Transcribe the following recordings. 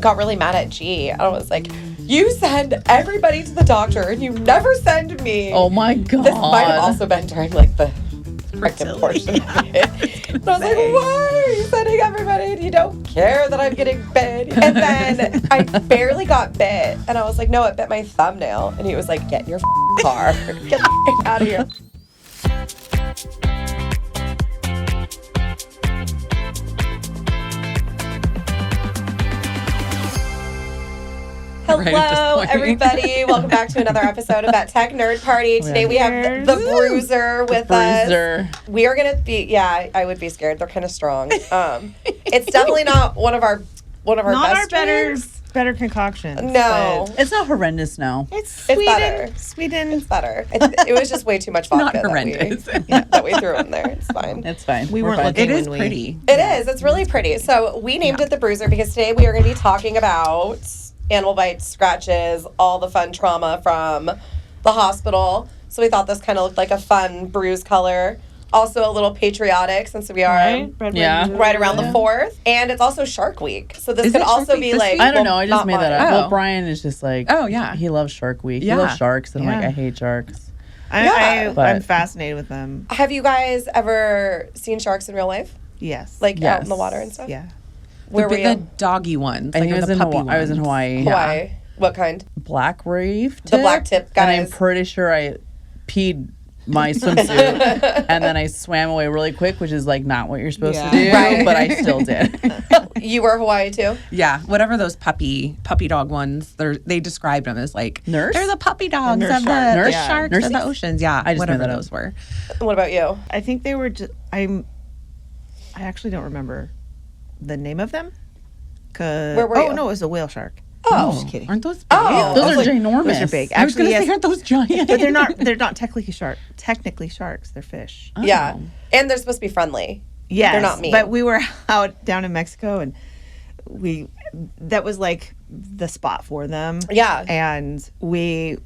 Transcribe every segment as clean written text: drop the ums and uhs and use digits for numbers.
got really mad at G. I was like, you send everybody to the doctor and you never send me. Oh my God. This might have also been during like the pregnant portion of it. And I was like, why are you sending everybody and you don't care that I'm getting bit? And then I barely got bit. And I was like, no, it bit my thumbnail. And he was like, get in your car. Get the out of here. Hello, everybody. Welcome back to another episode of That Tech Nerd Party. Today we have the Bruiser with us. We are going to be, I would be scared. They're kind of strong. It's definitely not one of our best better concoctions. No. It's not horrendous, no. It's better. Sweden. It's better. It was just way too much vodka not horrendous. that we threw in there. It's fine. It's fine. We weren't looking. It is pretty. It is. It's really pretty. So we named it the Bruiser because today we are going to be talking about animal bites, scratches, all the fun trauma from the hospital. So we thought this kind of looked like a fun bruise color. Also a little patriotic since we are right around the 4th. And it's also Shark Week. So this could also be like... I don't know. I just made that up. Oh. Well, Brian is just like... Oh, yeah. He loves Shark Week. Yeah. He loves sharks. And I'm Yeah. like, I hate sharks. I'm fascinated with them. Have you guys ever seen sharks in real life? Yes. Like out in the water and stuff? Yeah. Where were you? The doggy ones. I think like I was in Hawaii. Hawaii. What kind? Black reef tip. The black tip, guys. And I'm pretty sure I peed my swimsuit and then I swam away really quick, which is like not what you're supposed to do, Right. but I still did. You were Hawaii too? Yeah, whatever those puppy dog ones. They described them as like Nurse? They're the puppy dogs Nurse of the shark. nurse Yeah. sharks of the oceans. Yeah, I just whatever made that those were. What about you? I think they were just... I actually don't remember the name of them. Where were you? Oh, no, it was a whale shark. Oh. Just kidding. Aren't those big? Oh. Those are Those ginormous. are big. I was Actually, gonna say, yes, aren't those giant? but they're not technically sharks. They're fish. Oh. Yeah. And they're supposed to be friendly. Yes, They're not mean. But we were out down in Mexico, and that was like the spot for them. Yeah. And we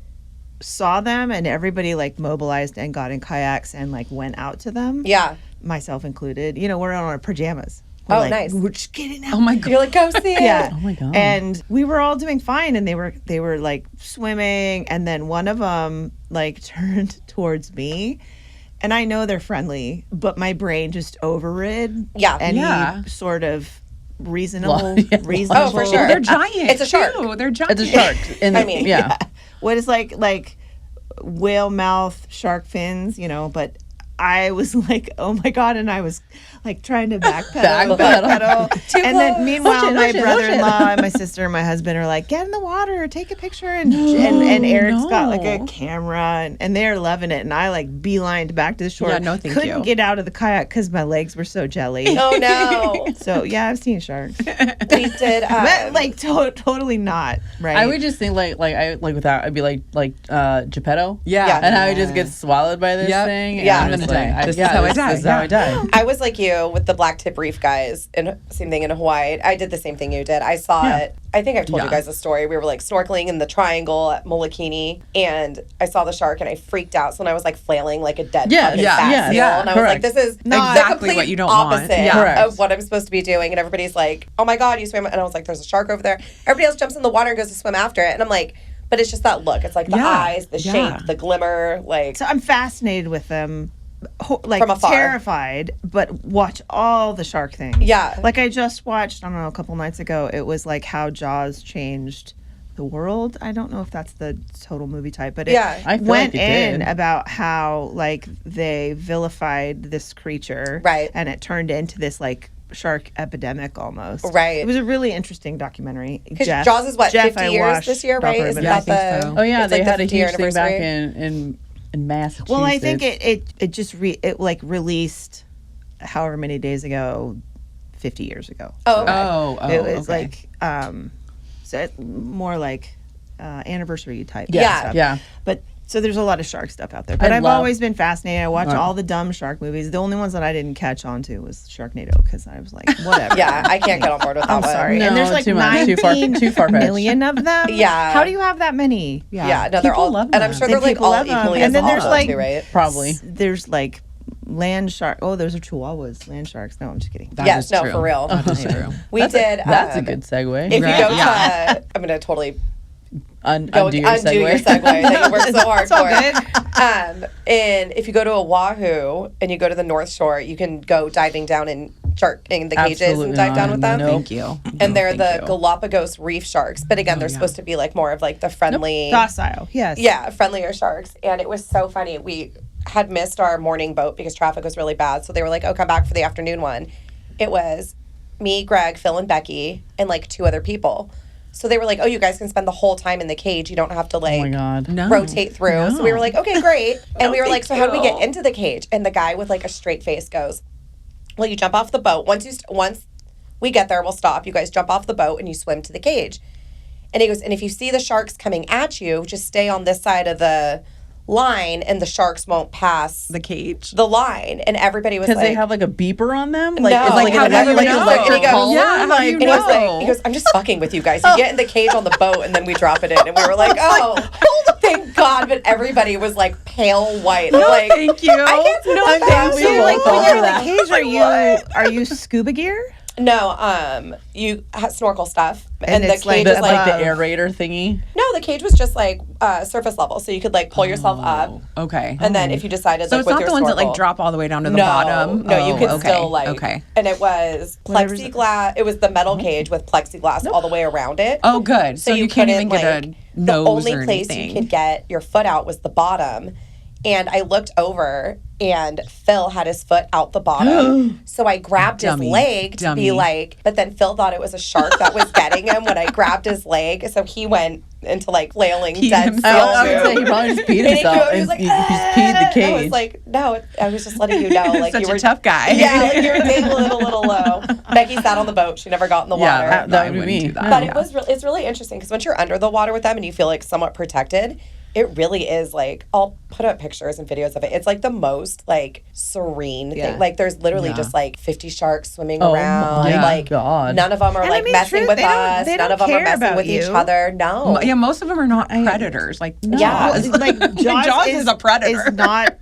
saw them, and everybody like mobilized and got in kayaks and like went out to them. Yeah. Myself included. You know, we're on our pajamas. We're Oh, like, nice. We're just getting out. Oh my god! You're like, go see it. Yeah. Oh my God. And we were all doing fine, and they were like swimming, and then one of them like turned towards me, and I know they're friendly, but my brain just overrid. Yeah. Any sort of reasonable. Oh, for sure. They're giant. It's a shark. Too. They're giant. It's a shark. And I mean, yeah. What is like whale mouth, shark fins, you know, but I was like, oh my God, and I was like trying to backpedal. And then meanwhile, my brother-in-law and my sister and my husband are like, get in the water, take a picture. And Eric's got like a camera and they're loving it. And I like beelined back to the shore. Yeah, no, thank Couldn't you. get out of the kayak because my legs were so jelly. Oh no. So yeah, I've seen sharks. We did But like totally not, right? I would just think I'd be like Geppetto. Yeah. And I would just get swallowed by this Yep. thing. and Yeah. I'm I'm just gonna like, die. This is how I die. This is how I die. I was like you with the black tip reef guys, and same thing in Hawaii. I did the same thing you did. I saw it. I think I've told you Yeah. guys the story. We were like snorkeling in the triangle at Molokini, and I saw the shark, and I freaked out. So then I was like flailing like a dead fucking fat seal, and I was like, "This is Not the exactly complete what you don't want. opposite Yeah. Correct. of what I'm supposed to be doing." And everybody's like, "Oh my God, you swam!" And I was like, "There's a shark over there." Everybody else jumps in the water and goes to swim after it, and I'm like, "But it's just that look. It's like the eyes, the shape, the glimmer, like." So I'm fascinated with them, like From afar. terrified, but watch all the shark things. Yeah. Like I just watched, I don't know, a couple nights ago, it was like how Jaws changed the world. I don't know if that's the total movie type, but it I feel went like it in did. about how like they vilified this creature. Right. And it turned into this like shark epidemic almost. Right. It was a really interesting documentary. Because Jaws is what, 50 years this year, right? Isn't that think so. the? Oh yeah, it's they like had the a 50 year huge thing back anniversary? in Massachusetts. Well, I think it just released however many days ago, 50 years ago. Oh, okay. Oh, It was okay. like so it, more like anniversary type. Yeah. stuff. Yeah. But so there's a lot of shark stuff out there. But I've love- always been fascinated. I watch all the dumb shark movies. The only ones that I didn't catch on to was Sharknado because I was like, whatever. Yeah, I can't get on board with that I'm one. sorry. No, and there's like too much. Too far fetched. million of them. Yeah. How do you have that many? Yeah, no, they're People all, love and I'm them. sure they're And like people all love them. equally And as then there's, awesome like- too, right? Probably. There's like land shark. Oh, those are chihuahuas. Land sharks. No, I'm just kidding. That Yes, is no, true. for real. That is true. We That's did. That's a good segue. If you Right, go yeah. to, I'm gonna totally Undo your undo your segue. segue that you worked so hard all for. And if you go to Oahu and you go to the North Shore, you can go diving down in the cages Absolutely and dive down not. with them. Nope. Thank you. And they're Thank the you. Galapagos reef sharks, but again, they're yeah. supposed to be like more of like the friendly, Docile. Yes. yeah, friendlier sharks. And it was so funny. We had missed our morning boat because traffic was really bad, so they were like, "Oh, come back for the afternoon one." It was me, Greg, Phil, and Becky, and like 2 other people. So they were like, "Oh, you guys can spend the whole time in the cage. You don't have to Oh like my god. No. rotate through." So we were like, "Okay, great." And we were like, "So how do we get you. into the cage?" And the guy with like a straight face goes, "Well, you jump off the boat. Once we get there, we'll stop. You guys jump off the boat and you swim to the cage." And he goes, "And if you see the sharks coming at you, just stay on this side of the line and the sharks won't pass The cage. the line." And everybody was Because like, they have like a beeper on them. No. It's Like, an how do you electric know? electric And he goes, pulse? yeah, how do Like, you and he was know? like, he goes, "I'm just fucking with you guys. You get in the cage on the boat and then we drop it in." And we were like, "Oh, thank God." But everybody was like pale white. like, Thank you. I can't No, no, thank you. So, like, Both when you're of in the that. cage, are you scuba gear? No, you snorkel stuff. And the it's like cage The, is like the like, aerator thingy. no, the cage was just like surface level. So you could like pull yourself up. Okay. And then if you decided So like it's with not your the ones that like snorkel- drop all the way down to the no, bottom. No, you Oh, could okay. still like. Okay. And it was Whatever's- plexiglass. It was the metal cage with plexiglass all the way around it. Oh, good. So you can't even couldn't, get like, a nose The only or place anything. you could get your foot out was the bottom. And I looked over and Phil had his foot out the bottom. So I grabbed his Dummy. leg to be Dummy. like, but then Phil thought it was a shark that was getting him when I grabbed his leg. So he went into like flailing Peed dead himself. seal. I would say he probably just peed And he himself was and like, he just peed the "Ah." I cage. was like, no, I was just letting you know, like Such you a were tough guy. Yeah, like you were dangling a little low. Becky sat on the boat; she never got in the water. Yeah, that I would be wouldn't me. do that. But Yeah. it's really interesting because once you're under the water with them and you feel like somewhat protected, it really is like, I'll put up pictures and videos of it. It's like the most like serene thing. Like there's literally Yeah. just like 50 sharks swimming Oh around. my Like God. none of them are And I like mean, messing truth, with they don't- us. they None don't of them are care messing about with each you. other. No. Yeah, most of them are not predators. Like Yeah. Jaws. Like Jaws, is a predator. Is not.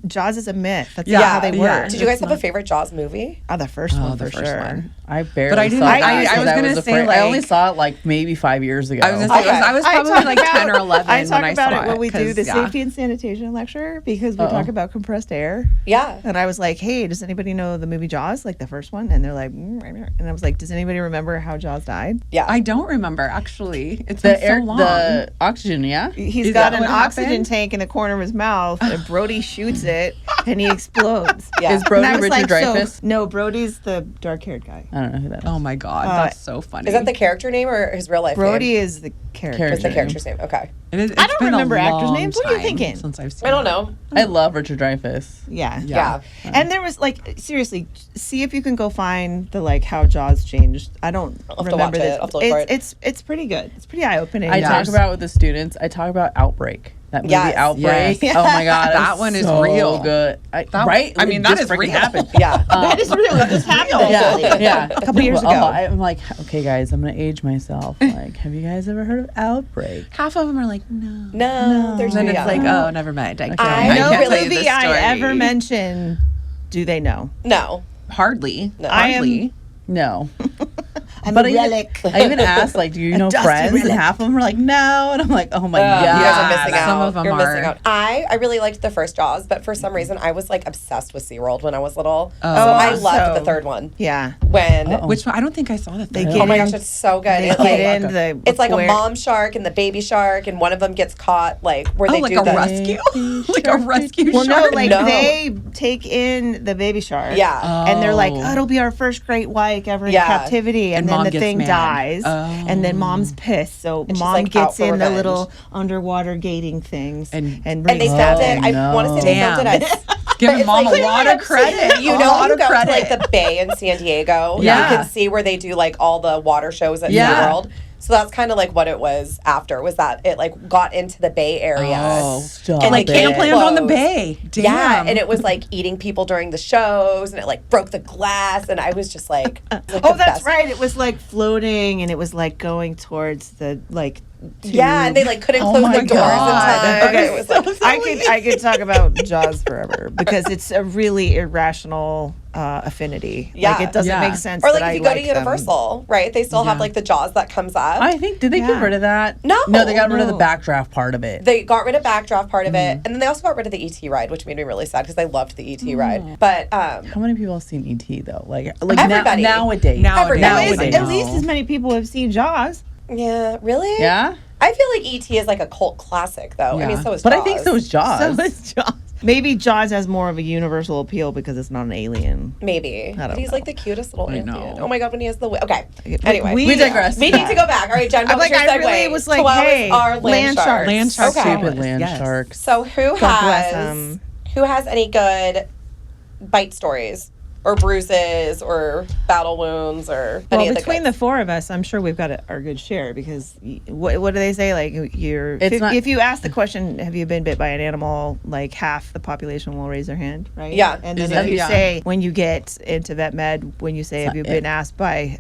Jaws is a myth. That's Yeah, not how they yeah. work. Did you guys have a favorite Jaws movie? Oh, the first one the for first sure. one. I barely But I didn't- saw I- that I because was gonna say, afraid. I only like- saw it like maybe 5 years ago. I was gonna say, Okay. I was probably talk like 10 or 11 I talk when I about saw it when we do 'cause, the yeah. safety and sanitation lecture because we talk about compressed air. Yeah. And I was like, hey, does anybody know the movie Jaws, like the first one? And they're like, and I was like, does anybody remember how Jaws died? Yeah. I don't remember actually. It's the been air, so long. the oxygen, yeah. He's Is got that an what oxygen happened? tank in the corner of his mouth, and Brody shoots it, and he explodes. Yeah. Is Brody And I was Richard like, Dreyfuss? no, Brody's the dark-haired guy. I don't know who that is. Oh my god, that's so funny. Is that the character name or his real life Brody name? is the character. It's the character's name. Okay. It's I don't been a remember actors' long names. What are you time thinking? Since I've seen I don't it. know. I love Richard Dreyfuss. Yeah. Yeah. And there was like seriously, see if you can go find the like how Jaws changed. I don't I'll have to remember watch it. this. I'll have to look for it. It's pretty good. It's pretty eye opening. I talk about with the students. I talk about Outbreak. That movie Yes. Outbreak. Yes. Oh my god, That was one is so real. good. Right? I mean, It that just is freaking real. happened. Yeah. that is real. It just happened. Yeah, yeah. A couple years ago. I'm like, okay, guys, I'm gonna age myself. Like, have you guys ever heard of Outbreak? Half of them are like, no. No. There's Then it's yeah. like, oh, never mind. I can't, I I No can't tell you movie this I story. ever mention. Do they know? No. Hardly. I am- Hardly. No. I'm But a I relic. even asked, like, do you know dusty friends? relic. And half of them were like, no. And I'm like, oh my You god. guys are missing out. Some of them You're are. missing out. I really liked the first Jaws, but for some reason I was like obsessed with SeaWorld when I was little. So I loved so- the third one. Yeah. When Which one? I don't think I saw the They third get oh my in- gosh, it's so good. They It's get like, in the. it's like a aquar- mom shark and the baby shark, and one of them gets caught like where Oh, they like do a the rescue? Like a rescue Well, no, shark? like No. they take in the baby shark. Yeah. And they're like, Oh. oh, it'll be our first great white ever in Yeah. captivity. And, And then mom the gets thing mad. dies. Oh. And then mom's pissed. So And she's, mom like, out gets for in the revenge. little underwater gating things. And and they brings filmed them. it. I no. want to say they filmed it at Giving it's mom like- a lot of credit. You A know, lot you of go credit. to like the Bay in San Diego. Yeah. You can see where they do like all the water shows at Yeah. SeaWorld. So that's kind of like what it was after, was that it like got into the Bay Area. Oh. Stop And, like it Camp Land on the closed. Bay. Damn. Yeah, and it was like eating people during the shows, and it like broke the glass, and I was just like, Oh, that's right. It was like floating and it was like going towards the like Yeah, and they like couldn't close my the doors in God. time. Okay, It was like, I could talk about Jaws forever because it's a really irrational affinity. Yeah. Like it doesn't Yeah. make sense. or like that if you I go to like them. Universal, right? They still have Yeah. like the Jaws that comes up. I think, did they Yeah. get rid of that? No. No, they got rid of the No. backdraft part of it. They got rid of backdraft part of Mm. it, and then they also got rid of the ET ride, which made me really sad because I loved the ET ride. But How many people have seen ET though? Like Everybody. nowadays. Nowadays. Nowadays. At least as many people have seen Jaws. yeah, really? Yeah? I feel like ET is like a cult classic, though. I mean, Yeah. so is But Jaws. I think so is Jaws. So is Jaws. Maybe Jaws has more of a universal appeal because it's not an alien. Maybe. don't But he's know. like the cutest little I amphibian. know. Oh my God, when he has the okay. Anyway, we We digress. we need to go back. All right, Jen, what I'm was like, your I segue? really was like, 12 hey, are land sharks. Land sharks. Okay. Stupid land Yes. sharks. So who God bless has 'em. who has any good bite stories or bruises or battle wounds or any Well, of between the the four of us, I'm sure we've got our good share because what do they say? Like It's not- if you ask the question, have you been bit by an animal? Like half the population will raise their hand, right? Yeah. And then Is if it? you Yeah. say when you get into vet med, when you say have you not been asked by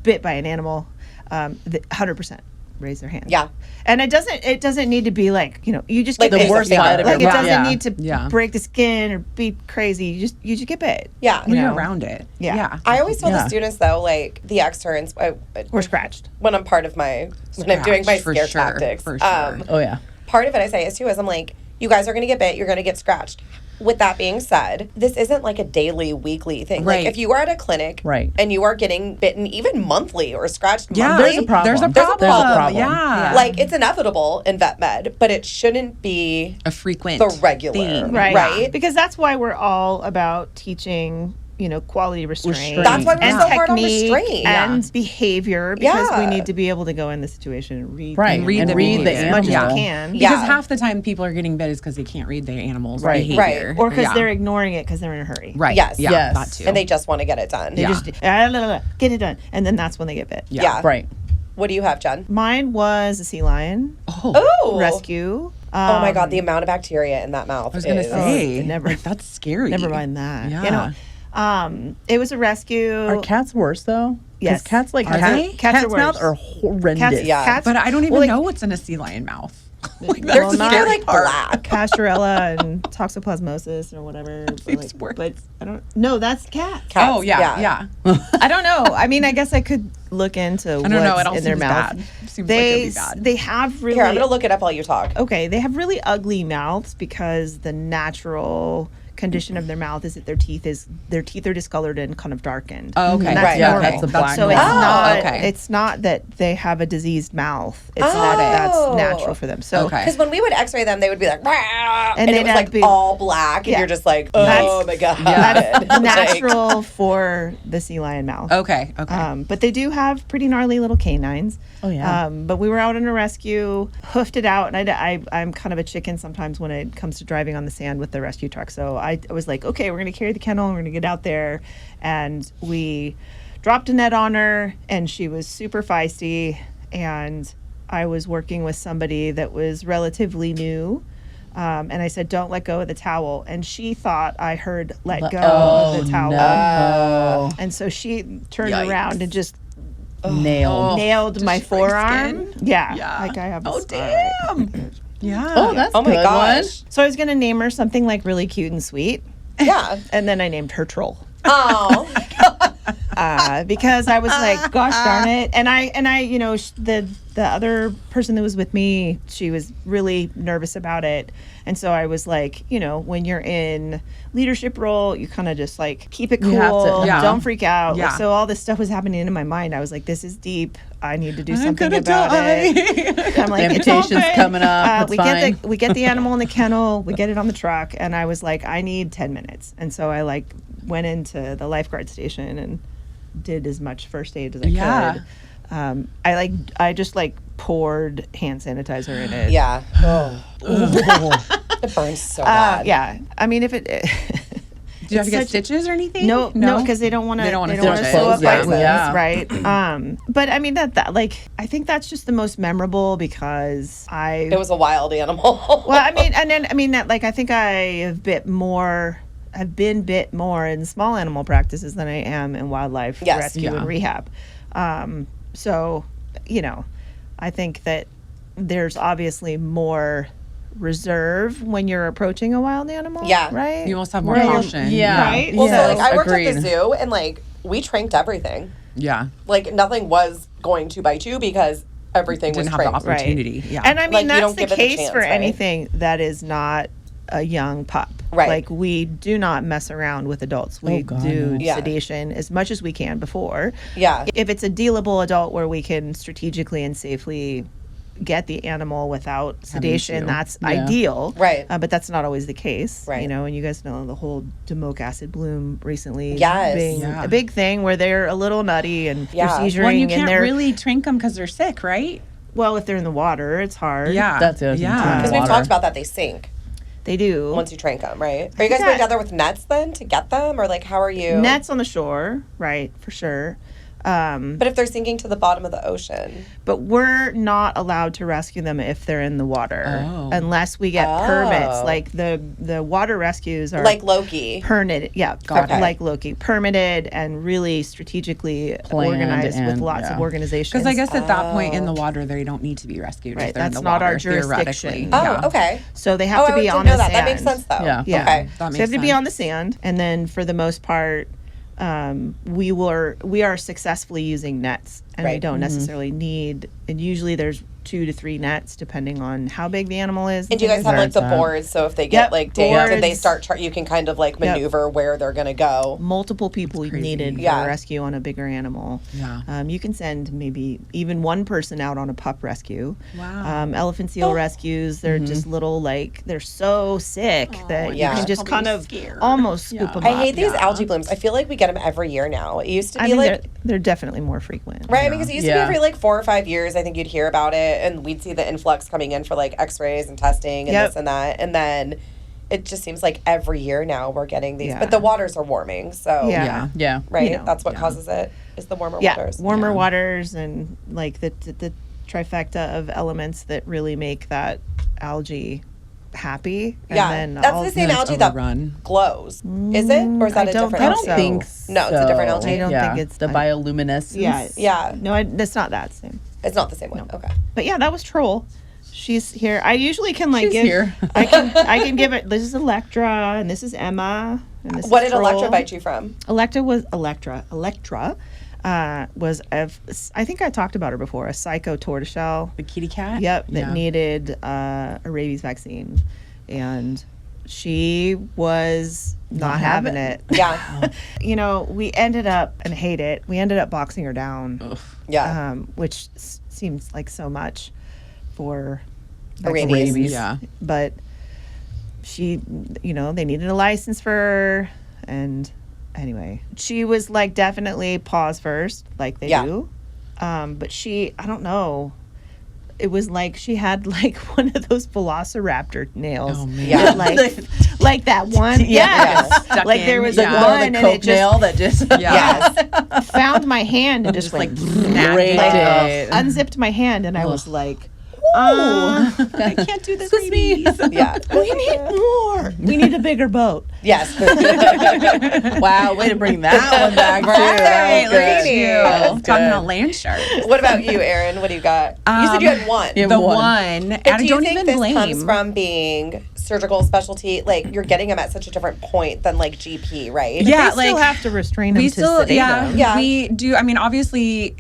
bit by an animal, 100% raise their hand. Yeah. And it doesn't need to be like you just Like get the bit. worst side of like it, it yeah. doesn't Yeah. need to Yeah. break the skin or be crazy. You just get bit. Yeah. You You're know? around it. Yeah. Yeah. I always tell Yeah. the students though, like the externs, Or scratched. when I'm part of when I'm doing my Scratch, for scare sure, tactics. for sure. Oh yeah. Part of it I say is too is I'm like, you guys are going to get bit, you're going to get scratched. With that being said, this isn't like a daily, weekly thing. Right. Like if you are at a clinic Right. and you are getting bitten even monthly or scratched Yeah. monthly, There's a problem. There's a There's a problem. problem. Yeah. like it's inevitable in vet med, but it shouldn't be a frequent the regular. thing. Right. Because that's why we're all about teaching, quality restraint. Restraint. That's why we're and so hard on technique restraint. and behavior because we Yeah. need to be able to go in the situation and read, Right. the Read animal the as behavior. much as animal. we can. Yeah. Because half the time people are getting bit is because they can't read their animal's Right. behavior. Or because Yeah. they're ignoring it because they're in a hurry. right. Yes. Yeah. Yes. That too. And they just want to get it done. They Yeah. just get it done. And then that's when they get bit. Yeah. Right. What do you have, Jen? Mine was a sea lion Oh. rescue. Oh my God, the amount of bacteria in that mouth. I was gonna is- say, never- like, that's scary. Never mind that. Yeah. It was a rescue. Are cats worse though? 'Cause Yes. cats like Are cat- they? Cats are mouths worse. are horrendous. Cats, Yeah. cats, But I don't even well, like, know what's in a sea lion mouth. Like, They're Well, just not- they're like black. Pasteurella and toxoplasmosis or whatever. Seems worse. But I don't. No, that's cat. Cats, oh yeah. I don't know. I mean, I guess I could look into I don't know. It what's all in their seems mouth. bad. Seems They like it'd be bad. they have really. Here, I'm gonna look it up while you talk. Okay, they have really ugly mouths because the natural condition of their mouth is that their teeth are discolored and kind of darkened. Oh, okay. And that's Right, yeah, normal. that's the black So it's mouth. not. okay. It's not that they have a diseased mouth. It's Oh. that's natural for them. So Okay. Because when we would X-ray them, they would be like, "Rah!" and they'd it was have like to be- all black, and Yeah. you're just like, That's- oh my God. that's Like, natural for the sea lion mouth. Okay. Okay. But they do have pretty gnarly little canines. Oh, yeah. But we were out on a rescue, hoofed it out, and I'm kind of a chicken sometimes when it comes to driving on the sand with the rescue truck. So I was like, okay, we're going to carry the kennel, we're going to get out there, and we dropped a net on her, and she was super feisty, and I was working with somebody that was relatively new. And I said, don't let go of the towel. And she thought I heard let go of the towel. No. And so she turned Yikes. around and just Nailed. nailed my destroyed forearm. skin? Yeah, Yeah. like I have. A Oh scar right damn. Yeah. Oh, that's oh my good gosh. one. So I was gonna name her something like really cute and sweet, Yeah. and then I named her Troll Oh. because I was like, gosh darn it. And I, the other person that was with me, she was really nervous about it. And so I was like, when you're in leadership role, you kind of just like keep it You have to- cool, Yeah. don't freak out. Yeah. So all this stuff was happening in my mind. I was like, this is deep. I need to do I'm something gonna about die. it. I'm like, it's all Amputation's good. coming up. It's we fine. get the animal in the kennel, we get it on the truck, and I was like, I need 10 minutes. And so I like went into the lifeguard station and did as much first aid as I Yeah. could. I just poured hand sanitizer in it. Yeah. Oh. It burns so bad. Yeah. I mean, if it. Do you have to get such- stitches or anything? No, because they don't want to. They don't wanna wanna stitch it. sew up Yeah. my wounds, Yeah. right? But I mean that I think that's just the most memorable because It was a wild animal. Well, I mean that I think I have been bit more in small animal practices than I am in wildlife Yes. rescue Yeah. and rehab. So, I think that there's obviously more reserve when you're approaching a wild animal. Yeah. Right? You almost have more Right. caution. Yeah. Right? Well, Yeah. so like I worked at the Agreed. zoo and like we tranked everything. Yeah. Like nothing was going to bite you because everything Didn't was have the trained. opportunity. Yeah. And I mean, Like, you that's don't the give it a case chance, for right? anything that is not a young pup. Right. Like, we do not mess around with adults. We God, do no. Yeah. sedation as much as we can before. Yeah. If it's a dealable adult where we can strategically and safely get the animal without sedation, to. that's Yeah. ideal. Right. But that's not always the case. Right. You know, and you guys know the whole Democ acid bloom recently Yes. being Yeah. a big thing where they're a little nutty and Yeah. they're seizuring Well, you and can't they're really trank them because they're sick, right? well, if they're in the water, it's hard. Yeah. That's the other thing, too. Yeah. Because we've Water. talked about that, they sink They do. once you trank them, right? Are you guys Yeah. going together with nets then to get them, or like how are you? Nets on the shore, right, for sure. But if they're sinking to the bottom of the ocean, But we're not allowed to rescue them if they're in the water Oh. unless we get Oh. permits. Like the water rescues are like Loki. permitted. Yeah, Got it. like Loki, permitted and really strategically Planned organized with and- lots of yeah. organizations. Because I guess at that point in the water, they don't need to be rescued. Right, If they're in that's the not our water, jurisdiction. theoretically. Oh, Yeah. okay. so they Oh, have to I be didn't on know the that. sand. That makes sense though. Yeah. Yeah. Okay. That So they have makes to be sense. on the sand, and then for the most part, we are successfully using nets, and we Right. don't necessarily need. And usually there's 2 to 3 nets depending on how big the animal is. And do you guys things have like like the that. boards, so if they get Yep, like damp and they boards. start, you can kind of like maneuver where they're gonna go. multiple people crazy. needed Yeah. for a rescue on a bigger animal. Yeah. You can send maybe even one person out on a pup rescue. Wow. Elephant seal rescues, they're just little, like, they're so sick that yeah. you can just Probably kind of scared. almost scoop Yeah. them I up. hate these Yeah. algae blooms. I feel like we get them every year now. It used to I be mean, like they're definitely more frequent. right because it used to be Yeah. every like 4 or 5 years. I think you'd hear about it, and we'd see the influx coming in for like X-rays and testing and Yep. this and that, and then it just seems like every year now we're getting these. Yeah. But the waters are warming, so Yeah. Yeah. Yeah. right. You know, That's what causes it. Is the warmer Yeah, waters. warmer Yeah. waters and like the trifecta of elements that really make that algae happy. And Yeah, then that's all- the same Then it's algae that overrun. glows. Is it, or is that I a don't different I think algae? don't so. think No, it's a different so. algae. I don't Yeah. think it's the bioluminescence. Yeah, Yeah. No, it's not that same. It's not the same one. Okay. But yeah, that was Troll. She's here. I usually can like She's give. here. I can give it. This is Electra, and this is Emma, and this What is did Electra Troll. bite you from? Electra was I think I talked about her before. A psycho tortoiseshell. The kitty cat? Yep, that Yeah. needed a rabies vaccine, and she was not having it. Yeah. You know, we ended up, and hate it. We ended up boxing her down, Yeah. which seems like so much for A rabies. rabies. Yeah. but she, you know, they needed a license for her, and anyway, she was like definitely paws first, like they Yeah. do. But she, I don't know. It was like she had like one of those velociraptor nails. Oh, man. Yeah. Like that one. Yeah. Yes. Stuck Like in. there was Yeah. one the and coke it just nail that just Yes. found my hand and just like, raked like it. unzipped my hand, and I was like, I can't do this. Excuse me. Yeah. we need more. We need a bigger boat. Yes. Wow, way to bring that one back too. Right, That was look good. at you. That was Talking good. about land sharks. What about you, Erin? What do you got? You said you had one. Yeah, The one. one, But and do I you don't think even this blame. comes from being surgical specialty? Like you're getting them at such a different point than like GP, right? Yeah, They still like have to restrain them we to still, sedate yeah, them. Yeah. we do. I mean, obviously,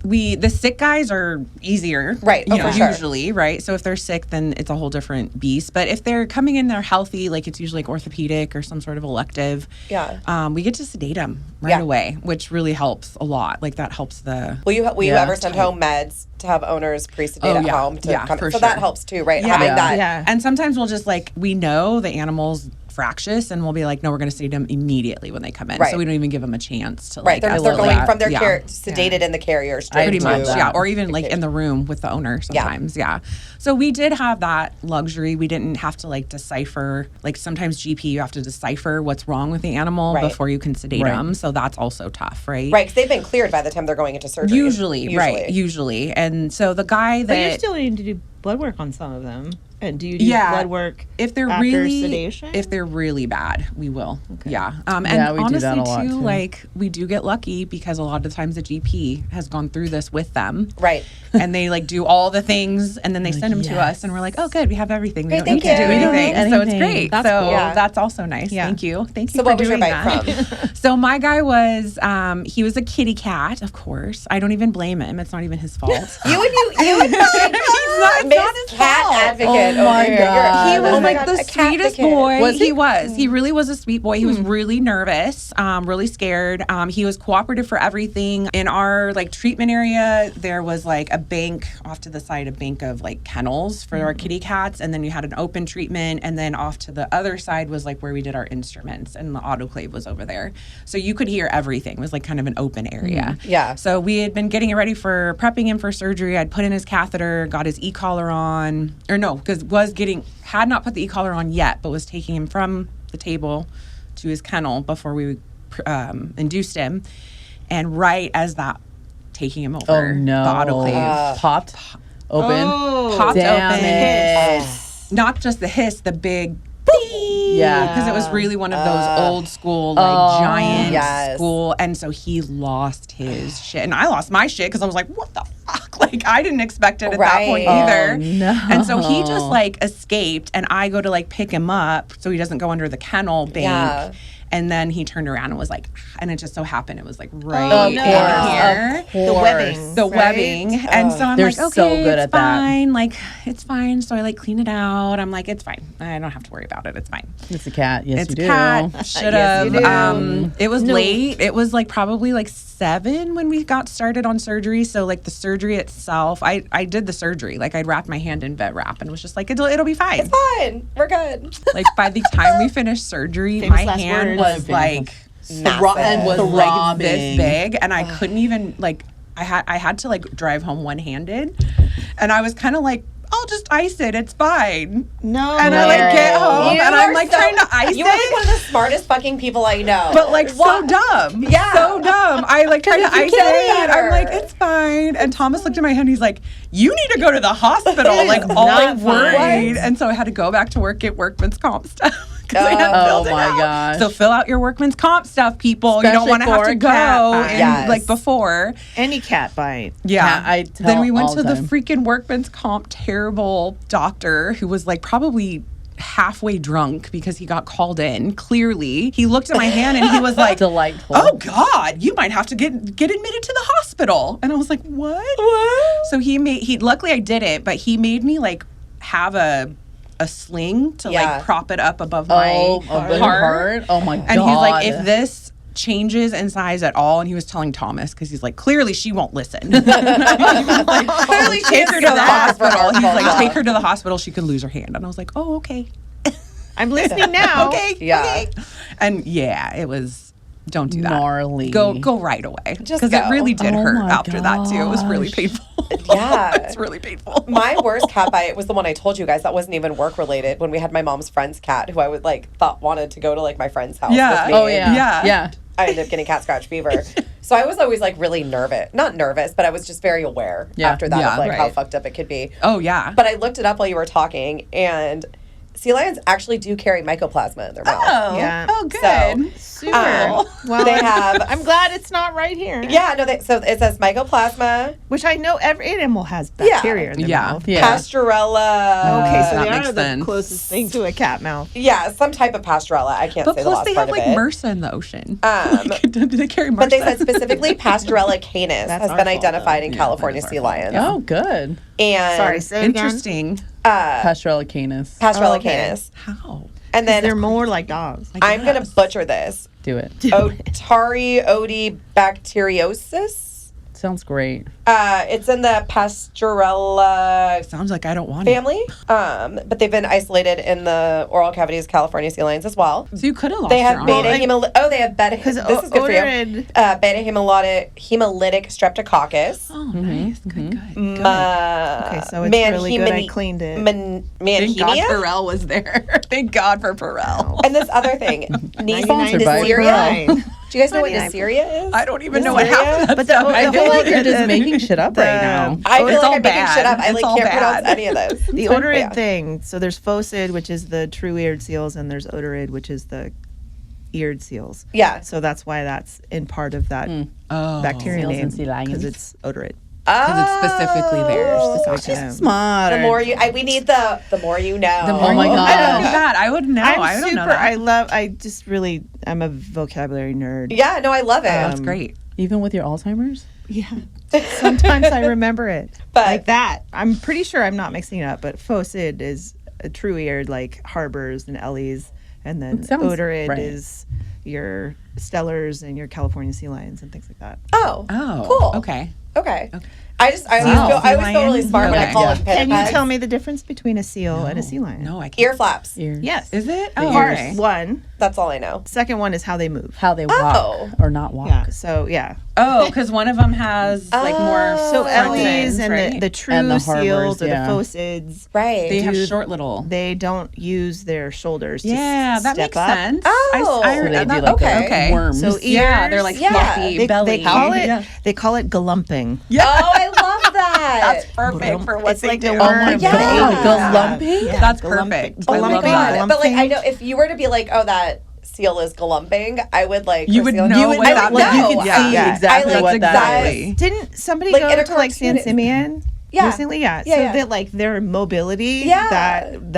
the sick guys are easier, Right, You oh, know, for sure. usually, right? So if they're sick, then it's a whole different beast. But if they're coming in, they're healthy, like it's usually like orthopedic or some sort of elective. Yeah. We get to sedate them right Yeah. away, which really helps a lot. Like that helps the. Will you Yeah. ever send home meds to have owners pre-sedate Oh, at yeah. home to Yeah, come? for So that sure. helps too, right? Yeah. Having Yeah. that. Yeah. And sometimes we'll just like, we know the animal's fractious and we'll be like, no, we're going to sedate them immediately when they come in. Right. So we don't even give them a chance to Right. like. They're, I they're love going that. from their Yeah. care sedated in the carrier straight Pretty to much, that. yeah. Or even like cage. in the room with the owner sometimes, yeah. So we did have that luxury. We didn't have to like decipher, like sometimes GP, you have to decipher what's wrong with the animal Right. before you can sedate Right. them. So that's also tough, right? Right, because they've been cleared by the time they're going into surgery. Usually, right. Usually. And so the guy But you're that. still needing to do blood work on some of them. And do you do blood work if they're after really sedation? If they're really bad, we will. Okay. Yeah. And we honestly do that a lot too. like we do get lucky because a lot of times the GP has gone through this with them. Right. And they like do all the things and then they send them to us and we're like, oh good, we have everything. We don't need to do anything. So it's great. That's so cool. that's also nice. Yeah. Thank you. Thank you So for what was your doing bite that. from? So my guy was he was a kitty cat, of course. I don't even blame him. It's not even his fault. You and Miss Cat Advocate. Oh my over here. God. He was Oh my like God, the a cat sweetest advocate. boy. Was he? He really was a sweet boy. He was really nervous, really scared. He was cooperative for everything. In our like treatment area, there was like a bank off to the side, a bank of like kennels for our kitty cats, and then you had an open treatment, and then off to the other side was like where we did our instruments, and the autoclave was over there. So you could hear everything. It was like kind of an open area. Yeah. So we had been getting ready for prepping him for surgery. I'd put in his catheter, got his e-collar on, or no, because had not put the e-collar on yet, but was taking him from the table to his kennel before we induced him. And right as that, taking him over, Oh no! the autoclave Popped open. popped Damn open. it. Not just the hiss, the big. Yeah. Because it was really one of those old school, like giant Yes. school. And so he lost his shit. And I lost my shit because I was like, what the fuck? Like, I didn't expect it at that point Right. either. Oh, no. And so he just like escaped, and I go to like pick him up so he doesn't go under the kennel bank. Yeah. And then he turned around and was like, and it just so happened it was like right Of in course. here. Of The course. webbing. The right? webbing. And so I'm They're like, okay, so good it's at that. fine. Like, it's fine. So I like clean it out. I'm like, it's fine. I don't have to worry about it. It's fine. It's a cat. Yes, It's you do. a cat. Should Yes, you have. do. It was late. It was like probably like 7 when we got started on surgery. So like the surgery itself, I did the surgery. Like I'd wrapped my hand in vet wrap and was just like, it'll be fine. It's fine. We're good. Like by the time we finished surgery, Famous my last hand words. was like Massive. was like this throbbing. big, and I couldn't even like. I had to like drive home one-handed, and I was kind of like, I'll just ice it. It's fine. No. And I like get home, You and I'm are like so- trying to ice You are like it. one of the smartest fucking people I know. But like so dumb. Yeah. So dumb. I like tried to you ice can't it. better. I'm like, it's fine. And Thomas looked at my hand. He's like, you need to go to the hospital. Like all not worried. fine. And so I had to go back to work, get workman's comp stuff. 'Cause I hadn't Oh filled it my out. gosh. So fill out your workman's comp stuff, people. You don't Especially want to have for to a go cat bite. and Yes. like before. Any cat bite. Yeah. Yeah, I tell then we went all to the the time. freaking workman's comp terrible doctor who was like probably halfway drunk because he got called in. Clearly, he looked at my hand and he was like, Delightful. "Oh God, you might have to get admitted to the hospital." And I was like, "What?" So he luckily I did it, but he made me like have a sling to Yeah. like prop it up above my heart. Oh my god. and he's like, if this changes in size at all, and he was telling Thomas because he's like, clearly she won't listen. Like, clearly take her to the hospital. He's like, take her to the hospital. She could lose her hand. And I was like, oh, okay, I'm listening now. okay, Yeah. okay. And yeah, it was. Don't do that. Gnarly. Go right away. Just Because it go. really did Oh hurt my after that too. It was really gosh. painful. Yeah. It's really painful. My worst cat bite was the one I told you guys that wasn't even work related when we had my mom's friend's cat who I would like thought wanted to go to like my friend's house Yeah. with me. Oh yeah. Yeah. Yeah. I ended up getting cat scratch fever. So I was always like really not nervous, but I was just very aware Yeah. after that Yeah, of like how right. fucked up it could be. Oh yeah. But I looked it up while you were talking, and sea lions actually do carry mycoplasma in their mouth. oh. Yeah. Oh good. Super. Well, they have. I'm glad it's not right here. Yeah, no. So it says mycoplasma, Which I know every animal has bacteria in their Yeah. mouth. Yeah. Pasteurella. Okay, so That they makes are the sense. closest thing to a cat mouth. Yeah, some type of Pasteurella. I can't But say the plus last they part have of like it. MRSA in the ocean. Do they carry MRSA? But they said specifically Pasteurella canis That's has our been fault, identified in Yeah, California that is sea our fault. lions. Oh, good. And Sorry, say it again. Interesting. Pasteurella canis. Pasteurella Oh, okay. canis. How? And then They're more like dogs. I'm going to butcher this. Do it. Otariodibacteriosis. Sounds great. It's in the Pasteurella Sounds like I don't want it. family, but they've been isolated in the oral cavities of California sea lions as well. So you could have lost They your have arm. beta they have beta. This is good for you. Beta hemolytic streptococcus. Oh, nice. Good. Okay, so it's really good I cleaned it. Thank God Manhemia. Perel was there. Thank God for Perel. And this other thing, 99 Sponsored by Neisseria. Perel. Do you guys know what Nysteria is? I don't even know what happened. But the, I the feel whole- like you're just making shit up right now. I feel it's like all I'm making bad. shit up. I It's like all can't bad. pronounce any of this. The Yeah. odorid thing. So there's phosid, which is the true-eared seals, and there's odorid, which is the eared seals. Yeah. So that's why that's in part of that Oh. bacteria Seals name, and sea lions. because it's odorid. Because it's specifically theirs. Yeah. Smart. The more you, we need the more you know. The more Oh my you know God. that, I would know. I don't know that. I'm a vocabulary nerd. Yeah, no, I love it. That's great. Even with your Alzheimer's? Yeah. Sometimes I remember it. But- like that. I'm pretty sure I'm not mixing it up, but phosid is a true-eared, like harbors and ellies, and then Sounds odorid right. is your stellars and your California sea lions and things like that. Oh, Oh. cool. Okay. Okay. I Wow. always feel really smart when I Okay. call Yeah. them Can you pinnipeds. tell me the difference between a seal and a sea lion? No, I can't. Ear flaps. Ears. Yes. Is it? The Oh, Part okay. one. That's all I know. Second one is how they move. How they walk Oh. or not walk. Yeah. So yeah. Oh, because one of them has like more. So Oh. ellies and right? the true And the harbors, seals or yeah. the phosids, Right. They have Dude, short little. they don't use their shoulders. To Yeah, that step makes up. sense. Oh. So they do like okay. okay. worms. So Yeah, they're like Yeah. fluffy belly. They call it Yeah. they call it galumping. Oh, I love that. That's perfect for what It's they like do. the worm. Oh my Yeah. God. Galumping? Yeah, That's galumping. perfect. Oh I my love god! that. But like, I know if you were to be like, oh, that seal is galumping, I would like. You her would seal- know what I that would means. know. You can Yeah. see Yeah. exactly I like what that exactly. is. Didn't somebody Like, go in a to like San cartoon, Simeon Yeah. recently? Yeah. Yeah, So yeah. that like their mobility, Yeah. that